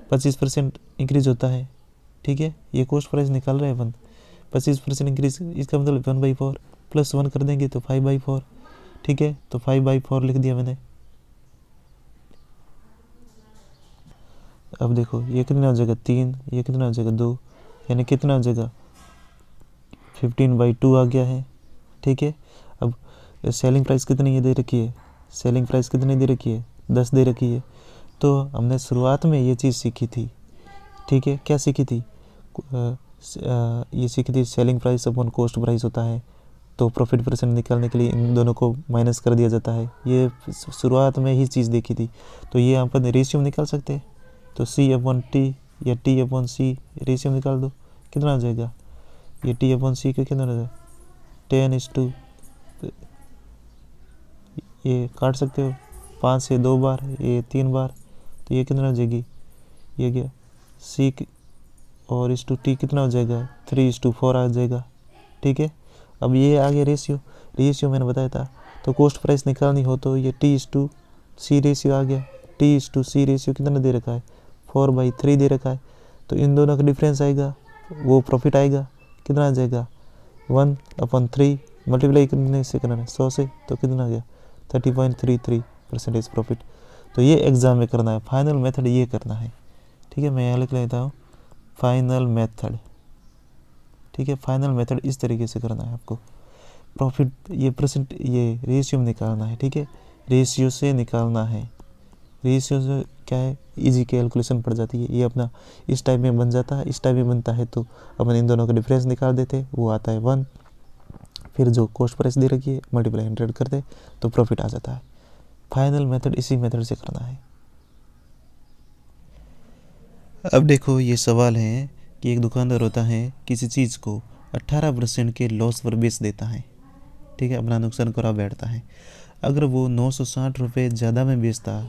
25% इंक्रीज होता है। ठीक है, ये कॉस्ट प्राइस निकाल रहे हैं अपन, 25% इंक्रीज, इसका मतलब 1/4 +1 कर देंगे तो 5/4। ठीक है, तो 5/4 लिख दिया मैंने। अब देखो ये कितना हो जाएगा 3, ये कितना हो जाएगा 2, यानी कितना हो जाएगा 15/2 आ गया है। ठीक है, अब सेलिंग प्राइस कितनी ये दे रखी है, सेलिंग प्राइस कितनी दे रखी है 10 दे रखी है। तो हमने शुरुआत में ये चीज़ सीखी थी। ठीक है, क्या सीखी थी, ये सीखी थी selling price upon cost price होता है, तो प्रॉफिट परसेंट निकालने के लिए इन दोनों को माइनस कर दिया जाता है। ये शुरुआत में ही चीज़ देखी थी। तो ये अपन रेशियो निकाल सकते हैं। तो C/T या T/C रेशियो निकाल दो, कितना आ जाएगा? ये T/C का कितना आ जाएगा? 10:, ये काट सकते हो 5 से 2 बार, ये 3 बार, तो ये कितना हो जाएगी? ये क्या C और T कितना हो जाएगा? 3:4 आ जाएगा। ठीक है, अब ये आ गया रेशियो मैंने बताया था। तो कॉस्ट प्राइस निकालनी हो तो ये T/C रेशियो आ गया। T/C रेशियो कितना दे रखा है? 4/3 दे रखा है। तो इन दोनों का डिफरेंस आएगा, वो प्रॉफिट आएगा। कितना आ जाएगा? 1/3 मल्टीप्लाई करने से करना है 100 से, तो कितना आ गया? 30.33% प्रॉफिट। तो ये एग्जाम में करना है, फाइनल मेथड ये करना है। ठीक है, मैं यहाँ लिख लेता हूँ फाइनल मेथड। ठीक है, फाइनल मेथड इस तरीके से करना है आपको। प्रॉफिट ये रेशियो में निकालना है। ठीक है, रेशियो से निकालना है। रेशियो से क्या है, इजी कैलकुलेशन पड़ जाती है। ये अपना इस टाइप में बन जाता है, इस टाइप में बनता है तो अपन इन दोनों का डिफरेंस निकाल देते, वो आता है 1। फिर जो कॉस्ट प्राइस दे रखी है मल्टीप्लाई 100 करते तो प्रॉफिट आ जाता है। फाइनल मेथड इसी मेथड से करना है। अब देखो ये सवाल है कि एक दुकानदार होता है, किसी चीज़ को 18% के लॉस पर बेच देता है। ठीक है, अपना नुकसान करा बैठता है। अगर वो 960 रुपये ज़्यादा में बेचता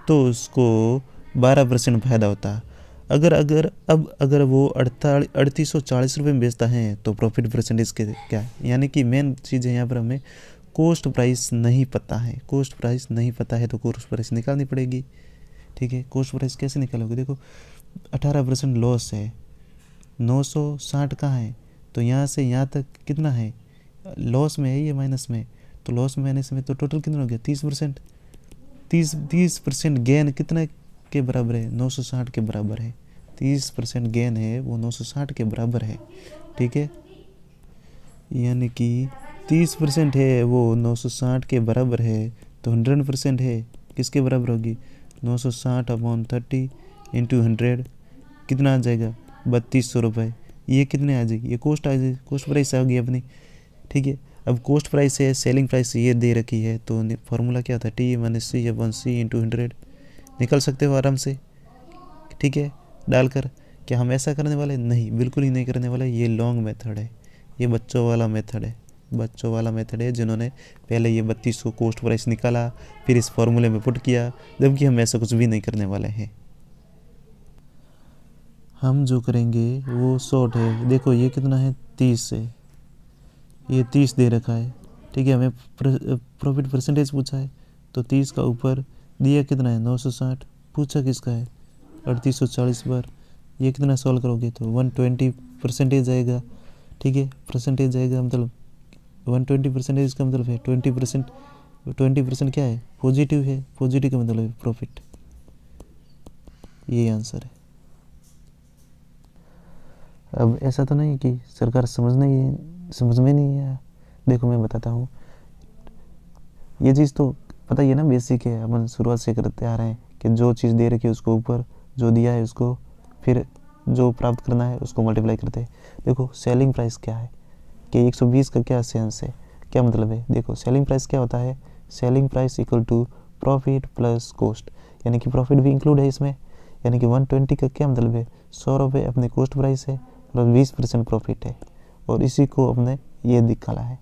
तो उसको 12% फायदा होता। अगर वो 3840 रुपये में बेचता है तो प्रॉफिट परसेंटेज के क्या है? यानी कि मेन चीज़ है यहाँ पर हमें कॉस्ट प्राइस नहीं पता है। कॉस्ट प्राइस नहीं पता है तो कॉस्ट प्राइस निकालनी पड़ेगी। ठीक है, कॉस्ट प्राइस कैसे निकालोगे? देखो 18% लॉस है, 960 कहाँ है? तो यहाँ से यहाँ तक कितना है? लॉस में है, ये माइनस में। तो लॉस माइनस में तो टोटल कितना हो गया? 30%। 30% गेन कितने के बराबर है? 960 के बराबर है। 30% गेन है वो 960 के बराबर है। ठीक है, यानी कि 30% है वो 960 के बराबर है। तो 100% है किसके बराबर होगी? 960/30 × 100 कितना आ जाएगा? 3200 रुपये। ये कितने आ जाएगी? ये कॉस्ट आ जाएगी, कॉस्ट प्राइस आ गई अपनी। ठीक है, अब कॉस्ट प्राइस है, सेलिंग प्राइस ये दे रखी है, तो फार्मूला क्या होता है? T/C/C × 100 निकल सकते हो आराम से। ठीक है, डालकर। क्या हम ऐसा करने वाले? नहीं, बिल्कुल ही नहीं करने वाले। ये लॉन्ग मेथड है, ये बच्चों वाला मेथड है जिन्होंने पहले ये 3200 कॉस्ट प्राइस निकाला, फिर इस फार्मूले में पुट किया, जबकि हम ऐसा कुछ भी नहीं करने वाले हैं। हम जो करेंगे वो शॉर्ट है। देखो ये कितना है? 30 है, ये 30 दे रखा है। ठीक है, हमें प्रॉफिट परसेंटेज पूछा है, तो 30 का ऊपर दिया कितना है? 960। पूछा किसका है? 3840 बार। ये कितना सॉल्व करोगे तो 120% आएगा। ठीक है, परसेंटेज आएगा, मतलब 120% का मतलब है 20%। 20% क्या है? पॉजिटिव है, पॉजिटिव का मतलब है प्रॉफिट। ये आंसर है। अब ऐसा तो नहीं कि सरकार समझ में नहीं आया। देखो मैं बताता हूँ, ये चीज़ तो पता ही है ना, बेसिक है, अपन शुरुआत से करते आ रहे हैं कि जो चीज़ दे रखी है उसको ऊपर, जो दिया है उसको, फिर जो प्राप्त करना है उसको मल्टीप्लाई करते हैं। देखो सेलिंग प्राइस क्या है कि 120 का क्या सेंस है, क्या मतलब है? देखो सेलिंग प्राइस क्या होता है? Selling price equal to profit plus cost, यानी कि प्रॉफिट भी इंक्लूड है इसमें। यानी कि 120 का क्या मतलब है? 100 रुपये अपनी कॉस्ट प्राइस है प्लस 20% प्रॉफिट है, और इसी को अपने ये निकाला है।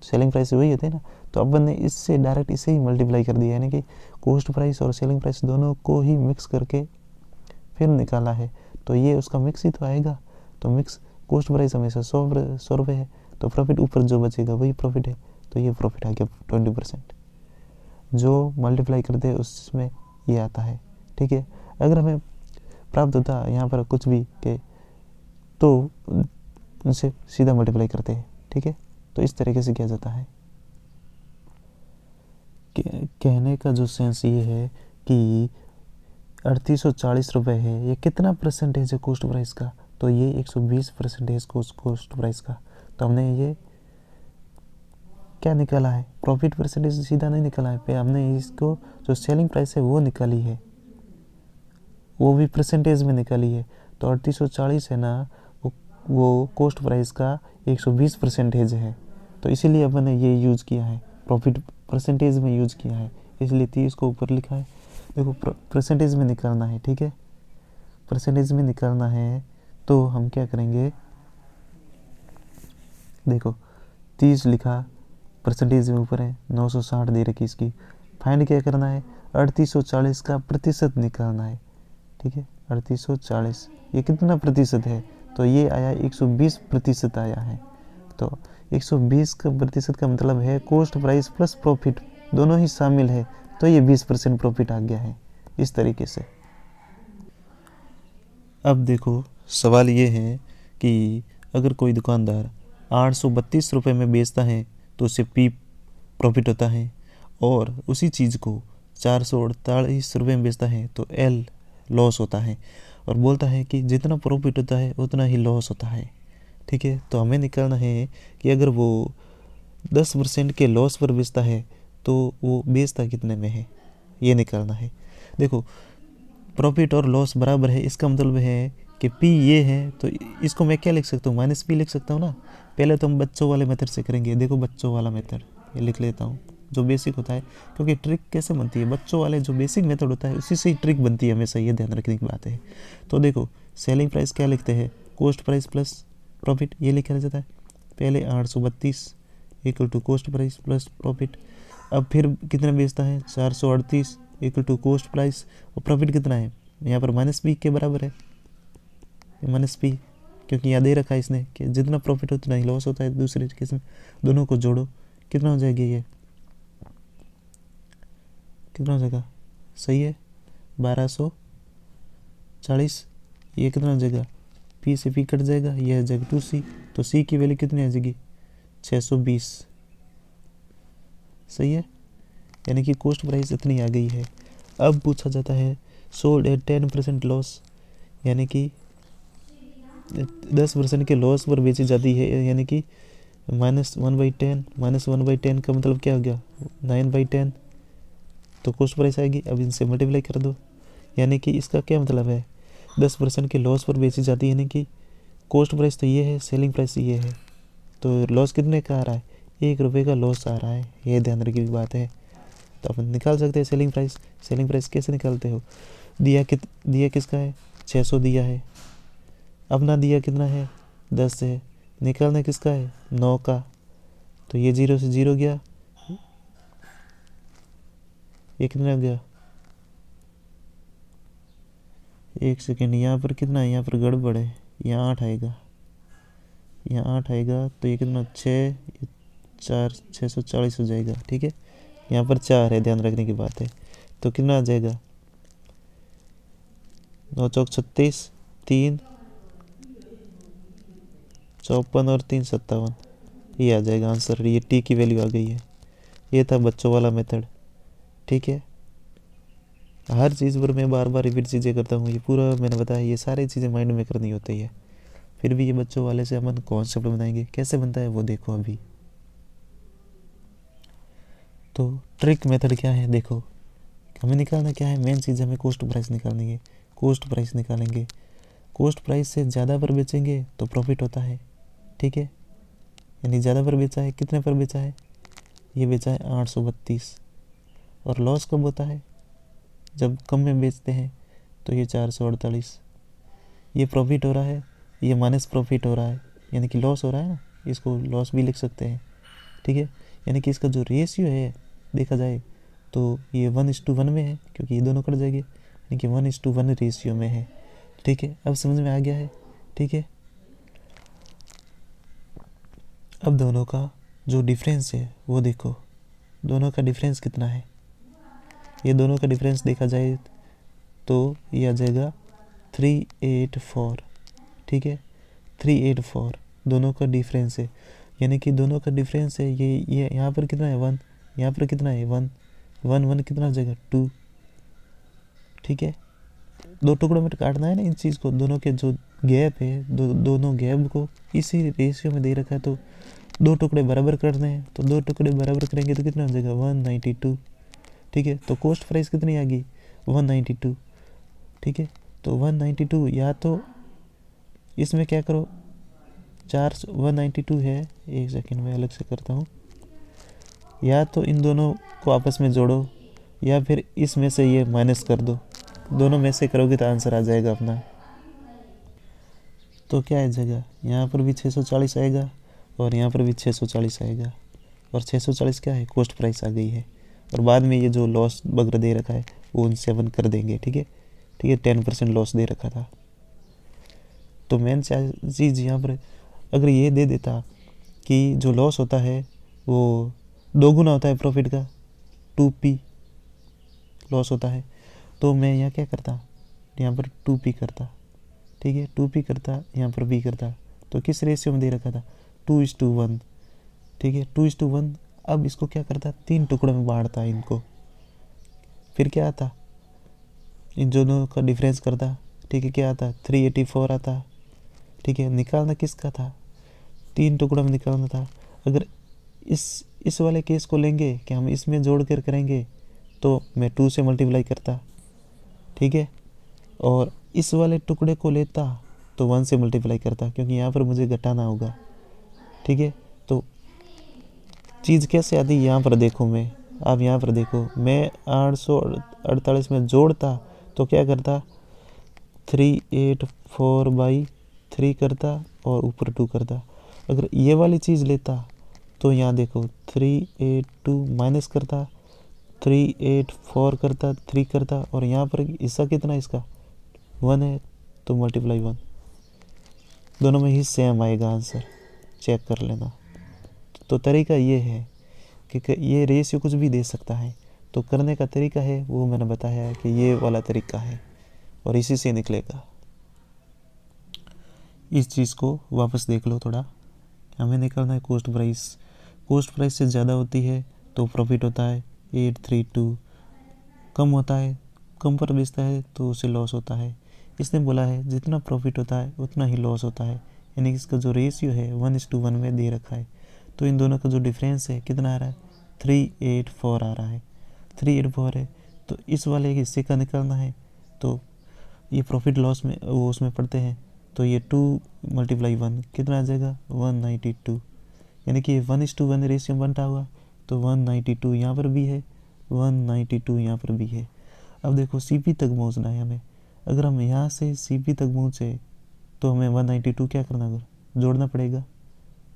सेलिंग प्राइस वही होते हैं ना, तो अपन ने इससे डायरेक्ट इसे ही मल्टीप्लाई कर दिया, यानी कि कॉस्ट प्राइस और सेलिंग प्राइस दोनों को ही मिक्स करके फिर निकाला है। तो ये उसका मिक्स ही तो आएगा। तो मिक्स कॉस्ट प्राइस हमेशा 100 रुपये है, तो प्रॉफिट ऊपर जो बचेगा वही प्रॉफिट है। तो ये प्रॉफिट आ गया 20%। जो मल्टीप्लाई करते हैं उसमें ये आता है। ठीक है, अगर हमें प्राप्त होता यहाँ पर कुछ भी के तो उनसे सीधा मल्टीप्लाई करते हैं। ठीक है, तो इस तरीके से किया जाता है। कहने का जो सेंस ये है कि 3840 रुपये है, ये कितना परसेंटेज है कॉस्ट प्राइस का? तो ये 120% कॉस्ट प्राइस का। तो हमने ये क्या निकाला है? प्रॉफिट परसेंटेज सीधा नहीं निकाला है, पे हमने इसको जो सेलिंग प्राइस है वो निकाली है, वो भी परसेंटेज में निकाली है। तो 3840 है ना, वो कॉस्ट प्राइस का 120% है, तो इसीलिए अपन ने ये यूज़ किया है, प्रॉफिट परसेंटेज में यूज़ किया है, इसलिए 30 को ऊपर लिखा है। देखो परसेंटेज में निकालना है, ठीक है, परसेंटेज में निकालना है तो हम क्या करेंगे, देखो 30 लिखा, परसेंटेज में ऊपर है, 960 दे रखी इसकी, फाइंड क्या करना है, 3840 का प्रतिशत निकालना है, ठीक है, 3840 ये कितना प्रतिशत है, तो ये आया 120% आया है। तो 120 का प्रतिशत का मतलब है कॉस्ट प्राइस प्लस प्रॉफिट दोनों ही शामिल है, तो ये 20% प्रॉफिट आ गया है इस तरीके से। अब देखो सवाल ये है कि अगर कोई दुकानदार 832 रुपये में बेचता है तो उसे पी प्रॉफिट होता है, और उसी चीज़ को 448 रुपये में बेचता है तो एल लॉस होता है, और बोलता है कि जितना प्रॉफिट होता है उतना ही लॉस होता है, ठीक है। तो हमें निकालना है कि अगर वो 10% के लॉस पर बेचता है तो वो बेचता कितने में है, ये निकालना है। देखो प्रॉफिट और लॉस बराबर है, इसका मतलब है कि पी ये है, तो इसको मैं क्या लिख सकता हूँ, माइनस पी लिख सकता हूँ ना। पहले तो हम बच्चों वाले मेथड से करेंगे, देखो बच्चों वाला मेथड ये लिख लेता हूँ जो बेसिक होता है, क्योंकि ट्रिक कैसे बनती है, बच्चों वाले जो बेसिक मेथड होता है उसी से ही ट्रिक बनती है हमेशा, ये ध्यान रखने की बात है। तो देखो सेलिंग प्राइस क्या लिखते हैं, कॉस्ट प्राइस प्लस प्रॉफिट, ये लिखा जाता है। पहले 832 equal to cost price plus profit, अब फिर कितना बेचता है 438 इक्वल टू कॉस्ट प्राइस, और प्रॉफिट कितना है यहाँ पर माइनस पी के बराबर है, माइनस पी, क्योंकि यहाँ दे रखा है इसने कि जितना प्रॉफिट हो उतना ही लॉस होता है। दूसरे केस में दोनों को जोड़ो, कितना हो जाएगा, ये कितना हो जाएगा, सही है 1240, ये कितना हो जाएगा, पी से पी कट जाएगा, ये आ जाएगा 2c, तो सी की वैल्यू कितनी आ जाएगी 620, सही है, यानी कि कॉस्ट प्राइस इतनी आ गई है। अब पूछा जाता है सोल्ड एट 10% लॉस, यानी कि 10% के लॉस पर बेची जाती है, यानी कि -1/10, -1/10 का मतलब क्या हो गया 9/10, तो कॉस्ट प्राइस आएगी। अब इनसे मल्टीप्लाई कर दो, यानी कि इसका क्या मतलब है 10% के लॉस पर बेची जाती है, यानी कि कॉस्ट प्राइस तो ये है, सेलिंग प्राइस ये है, तो लॉस कितने का आ रहा है, 1 रुपये का लॉस आ रहा है, ये ध्यान रखने की बात है। तो अपन निकाल सकते हैं सेलिंग प्राइस। सेलिंग प्राइस कैसे निकालते हो, दिया किसका है 600 दिया है, अपना दिया कितना है 10 है, निकालना किसका है 9 का, तो ये 0 से 0 गया, ये कितना हो गया, एक सेकेंड, यहाँ पर कितना है, यहाँ पर गड़बड़ है, यहाँ 8 आएगा, यहाँ 8 आएगा, तो ये कितना 6 4 640 हो जाएगा, ठीक है। यहाँ पर 4 है, ध्यान रखने की बात है, तो कितना आ जाएगा 9 चौक 36, 3 54 और 3 57, ये आ जाएगा आंसर, ये टी की वैल्यू आ गई है। ये था बच्चों वाला मेथड, ठीक है। हर चीज़ पर मैं बार बार रिपीट चीज़ें करता हूँ, ये पूरा मैंने बताया, ये सारी चीज़ें माइंड में करनी होती है, फिर भी ये बच्चों वाले से अपन कॉन्सेप्ट बनाएंगे, कैसे बनता है वो देखो अभी। तो ट्रिक मेथड क्या है, देखो हमें निकालना क्या है, मेन चीज़ हमें कॉस्ट प्राइस निकालनी है, कॉस्ट प्राइस निकालेंगे, कॉस्ट प्राइस से ज़्यादा पर बेचेंगे तो प्रॉफिट होता है, ठीक है, यानी ज़्यादा पर बेचा है, कितने पर बेचा है, ये बेचा है 832, और लॉस कब होता है जब कम में बेचते हैं, तो ये 448, ये प्रॉफिट हो रहा है, ये माइनस प्रॉफिट हो रहा है, यानी कि लॉस हो रहा है ना, इसको लॉस भी लिख सकते हैं, ठीक है। यानी कि इसका जो रेशियो है देखा जाए तो ये 1:1 में है, क्योंकि ये दोनों कट जाएंगे, यानी कि 1:1 रेशियो में है, ठीक है। अब समझ में आ गया है, ठीक है। अब दोनों का जो डिफरेंस है वो देखो, दोनों का डिफरेंस कितना है, ये दोनों का डिफरेंस देखा जाए तो ये आ जाएगा 384, ठीक है, 384 दोनों का डिफरेंस है, यानी कि दोनों का डिफरेंस है, ये यहाँ पर कितना है 1, यहाँ पर कितना है 1, 1 1 कितना हो जाएगा 2, ठीक है। दो टुकड़ों में काटना है ना इन चीज़ को, दोनों के जो गैप है दोनों गैप को इसी रेशियो में दे रखा है, तो दो टुकड़े बराबर करने हैं, तो दो टुकड़े बराबर करेंगे तो कितना हो जाएगा 192, ठीक है। तो कॉस्ट प्राइस कितनी आ गई 192, ठीक है। तो 192, या तो इसमें क्या करो 192 है। एक सेकंड में अलग से करता हूँ। या तो इन दोनों को आपस में जोड़ो या फिर इसमें से ये माइनस कर दो। दोनों में से करोगे तो आंसर आ जाएगा अपना। तो क्या आ जाएगा, यहाँ पर भी 640 आएगा और यहाँ पर भी 640 आएगा। और 640 क्या है, कॉस्ट प्राइस आ गई है। और बाद में ये जो लॉस वगैरह दे रखा है वो उन 7 कर देंगे। ठीक है, 10% लॉस दे रखा था। तो मेन चीज़ यहाँ पर अगर ये दे देता कि जो लॉस होता है वो 2 गुना होता है प्रॉफिट का, 2p लॉस होता है, तो मैं यहाँ क्या करता, यहाँ पर 2p करता। ठीक है, 2p करता, यहाँ पर b करता। तो किस रेशियो में दे रखा था, 2:1। ठीक है, 2:1। अब इसको क्या करता, 3 टुकड़ों में बांटता इनको। फिर क्या आता, इन दोनों का डिफरेंस करता। ठीक है, क्या आता, 384 आता। ठीक है, निकालना किसका था, 3 टुकड़ों में निकालना था। अगर इस वाले केस को लेंगे कि हम इसमें जोड़ कर करेंगे तो मैं 2 से मल्टीप्लाई करता। ठीक है, और इस वाले टुकड़े को लेता तो 1 से मल्टीप्लाई करता, क्योंकि यहाँ पर मुझे घटाना होगा। ठीक है, तो चीज़ कैसे आती है यहाँ पर देखो, मैं आप यहाँ पर देखो, मैं 848 में जोड़ता तो क्या करता, 384/3 करता और ऊपर 2 करता। अगर ये वाली चीज़ लेता तो यहाँ देखो 382 माइनस करता, 384 करता, 3 करता, और यहाँ पर हिस्सा कितना इसका 1 है तो मल्टीप्लाई 1। दोनों में ही सेम आएगा आंसर, चेक कर लेना। तो तरीका ये है कि ये रेशियो कुछ भी दे सकता है, तो करने का तरीका है वो मैंने बताया है कि ये वाला तरीका है और इसी से निकलेगा। इस चीज़ को वापस देख लो थोड़ा। हमें निकालना है कॉस्ट प्राइस। कॉस्ट प्राइस से ज़्यादा होती है तो प्रॉफिट होता है 832, कम होता है, कम पर बेचता है तो उसे लॉस होता है। इसने बोला है जितना प्रॉफिट होता है उतना ही लॉस होता है, यानी कि इसका जो रेशियो है 1:1 में दे रखा है। तो इन दोनों का जो डिफरेंस है कितना आ रहा है, 384 आ रहा है। 384 है तो इस वाले हिस्से का निकालना है, तो ये प्रॉफिट लॉस में वो उसमें पढ़ते हैं, तो ये 2 × 1 कितना आ जाएगा, 192। यानी कि 1:1 रेशियो बनता हुआ, तो 192 यहाँ पर भी है, 192 यहाँ पर भी है। अब देखो CP तक पहुँचना है हमें। अगर हम यहाँ से CP तक पहुँचे तो हमें 192 क्या करना होगा, जोड़ना पड़ेगा।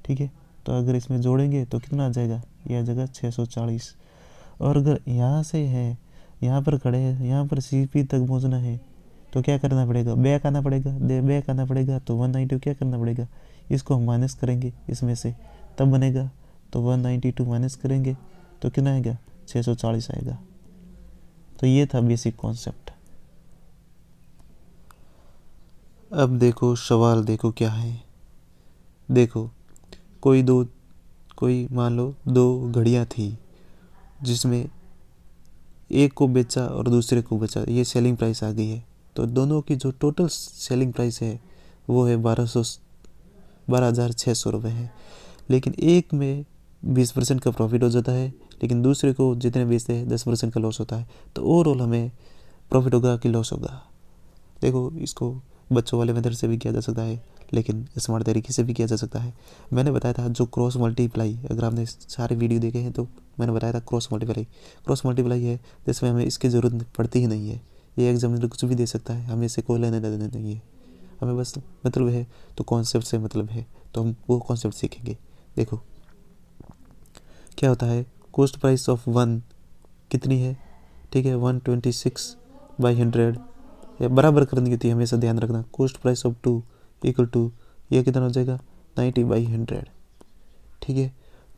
ठीक है, तो अगर इसमें जोड़ेंगे तो कितना आ जाएगा, यह आ जाएगा 640। और अगर यहाँ से है, यहाँ पर खड़े हैं, यहाँ पर CP तक पहुँचना है तो क्या करना पड़ेगा, बैक आना पड़ेगा। बैक आना पड़ेगा तो 192 क्या करना पड़ेगा, इसको हम माइनस करेंगे इसमें से, तब बनेगा। तो 192 माइनस करेंगे तो कितना आएगा, 640 आएगा। तो ये था बेसिक कॉन्सेप्ट। अब देखो सवाल, देखो क्या है। देखो कोई मान लो 2 घड़ियाँ थी जिसमें एक को बेचा और दूसरे को बेचा, ये सेलिंग प्राइस आ गई है। तो दोनों की जो टोटल सेलिंग प्राइस है वो है 12,600 रुपये है। लेकिन एक में 20% का प्रॉफिट हो जाता है, लेकिन दूसरे को जितने बेचते हैं 10% का लॉस होता है। तो ओवरऑल हमें प्रॉफिट होगा कि लॉस होगा। देखो इसको बच्चों वाले मेथड से भी किया जा सकता है, लेकिन स्मार्ट तरीके से भी किया जा सकता है। मैंने बताया था जो क्रॉस मल्टीप्लाई, अगर आपने सारे वीडियो देखे हैं तो मैंने बताया था क्रॉस मल्टीप्लाई है, जिसमें हमें इसकी ज़रूरत पड़ती ही नहीं है। ये एग्जामिनर कुछ भी दे सकता है, हमें इससे कोई लेने देने नहीं है। हमें बस मतलब है तो कॉन्सेप्ट से मतलब है, तो हम वो कॉन्सेप्ट सीखेंगे। देखो क्या होता है, कॉस्ट प्राइस ऑफ 1 कितनी है, ठीक है, 126/100 या बराबर करनी होती है, हमेशा ध्यान रखना। Cost price of 2 equal to ये कितना हो जाएगा, 90/100। ठीक है,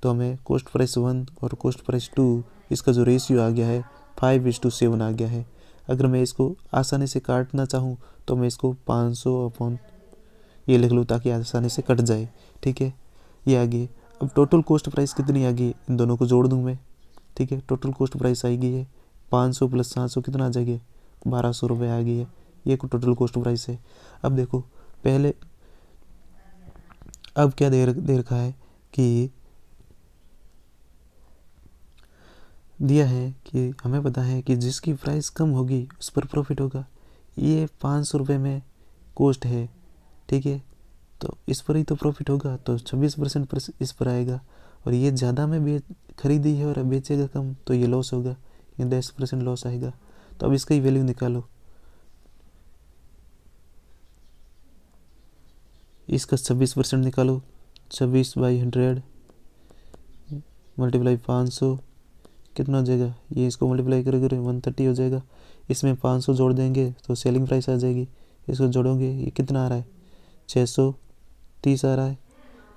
तो हमें कॉस्ट प्राइस 1 और कॉस्ट प्राइस 2 इसका जो रेशियो आ गया है 5:7 आ गया है। अगर मैं इसको आसानी से काटना चाहूँ तो मैं इसको 500 ये लिख लूँ ताकि आसानी से कट जाए। ठीक है, ये आ गई। अब टोटल कॉस्ट प्राइस कितनी आ गई, इन दोनों को जोड़ दूँ मैं। ठीक है, टोटल कॉस्ट प्राइस आई गई है 500 + 700 कितना आ जाएगी, 1200 रुपये आ गई है। ये टोटल कॉस्ट प्राइस है। अब देखो पहले अब क्या दे रखा है कि दिया है कि हमें पता है कि जिसकी प्राइस कम होगी उस पर प्रॉफिट होगा। ये 500 रुपये में कॉस्ट है। ठीक है, तो इस पर ही तो प्रॉफिट होगा, तो 26% पर इस पर आएगा। और ये ज़्यादा में खरीदी है और बेचेगा कम, तो ये लॉस होगा, ये 10% लॉस आएगा। तो अब इसका ही वैल्यू निकालो, इसका 26% निकालो। 26/100 मल्टीप्लाई 500 कितना हो जाएगा, ये इसको मल्टीप्लाई करोगे 130 हो जाएगा। इसमें 500 जोड़ देंगे तो सेलिंग प्राइस आ जाएगी, इसको जोड़ोगे ये कितना आ रहा है, 630 आ रहा है,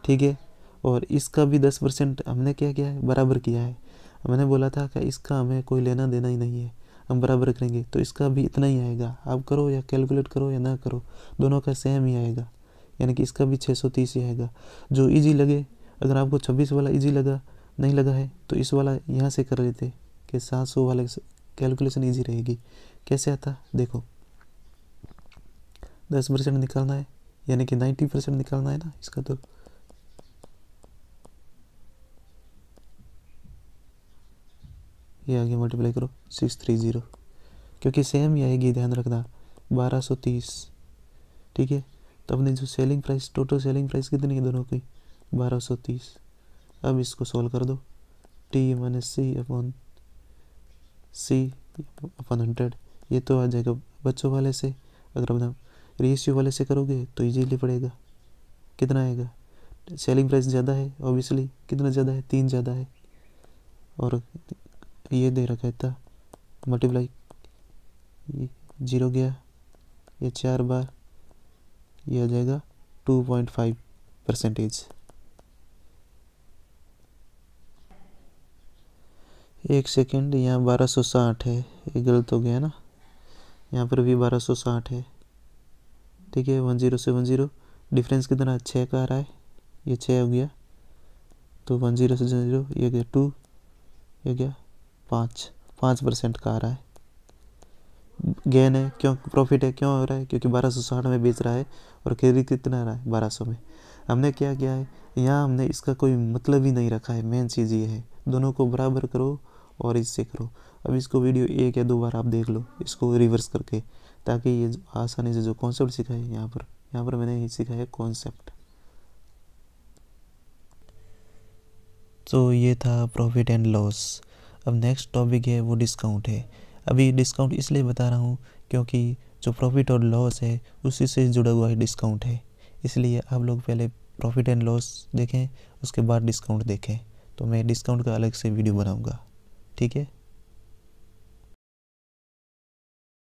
ठीक है। और इसका भी 10% हमने क्या किया है, बराबर किया है। मैंने बोला था कि इसका हमें कोई लेना देना ही नहीं है, हम बराबर करेंगे, तो इसका भी इतना ही आएगा। आप करो या कैलकुलेट करो या ना करो, दोनों का सेम ही आएगा, यानी कि इसका भी 630 ही आएगा। जो इजी लगे, अगर आपको 26 वाला इजी लगा नहीं लगा है तो इस वाला यहाँ से कर लेते कि 700 वाले कैलकुलेशन इजी रहेगी। कैसे आता देखो, 10% निकालना है, यानी कि 90% निकालना है ना इसका, तो ये आगे मल्टीप्लाई करो 630, क्योंकि सेम ही आएगी, ध्यान रखना 1230, ठीक है। तो अपने जो selling price, total selling price कितनी है दोनों की, 1230। अब इसको सॉल्व कर दो, टी माइनस सी अपॉन 100, ये तो आ जाएगा बच्चों वाले से। अगर अपना रेशियो वाले से करोगे तो इजीली पड़ेगा, कितना आएगा, सेलिंग प्राइस ज़्यादा है ऑब्वियसली, कितना ज़्यादा है, 3 ज़्यादा है, और ये दे रखा था मल्टीप्लाई, ये 0 गया, ये 4 बार, ये आ जाएगा 2.5%। एक सेकेंड, यहाँ 1260 है, ये गलत हो गया ना, यहाँ पर भी 1260 है, ठीक है। 10 से 10 डिफरेंस कितना, 6 का आ रहा है, ये 6 हो गया, तो 10 से 0 ये गया 2, ये गया 5% का आ रहा है। गेन है, क्यों प्रॉफिट है, क्यों हो रहा है, क्योंकि 1260 में बेच रहा है और खरीद कितना आ रहा है, 1200 में। हमने क्या किया है, यहाँ हमने इसका कोई मतलब ही नहीं रखा है, मेन चीज़ ये है, दोनों को बराबर करो और इससे करो। अब इसको वीडियो 1 या 2 बार आप देख लो इसको रिवर्स करके, ताकि ये आसानी से जो कॉन्सेप्ट सीखा है यहाँ पर मैंने ये सीखा है कॉन्सेप्ट। तो ये था प्रॉफिट एंड लॉस। अब नेक्स्ट टॉपिक है वो डिस्काउंट है। अभी डिस्काउंट इसलिए बता रहा हूँ क्योंकि जो प्रॉफिट और लॉस है उसी से जुड़ा हुआ है डिस्काउंट है, इसलिए आप लोग पहले प्रॉफिट एंड लॉस देखें, उसके बाद डिस्काउंट देखें। तो मैं डिस्काउंट का अलग से वीडियो बनाऊँगा, ठीक है।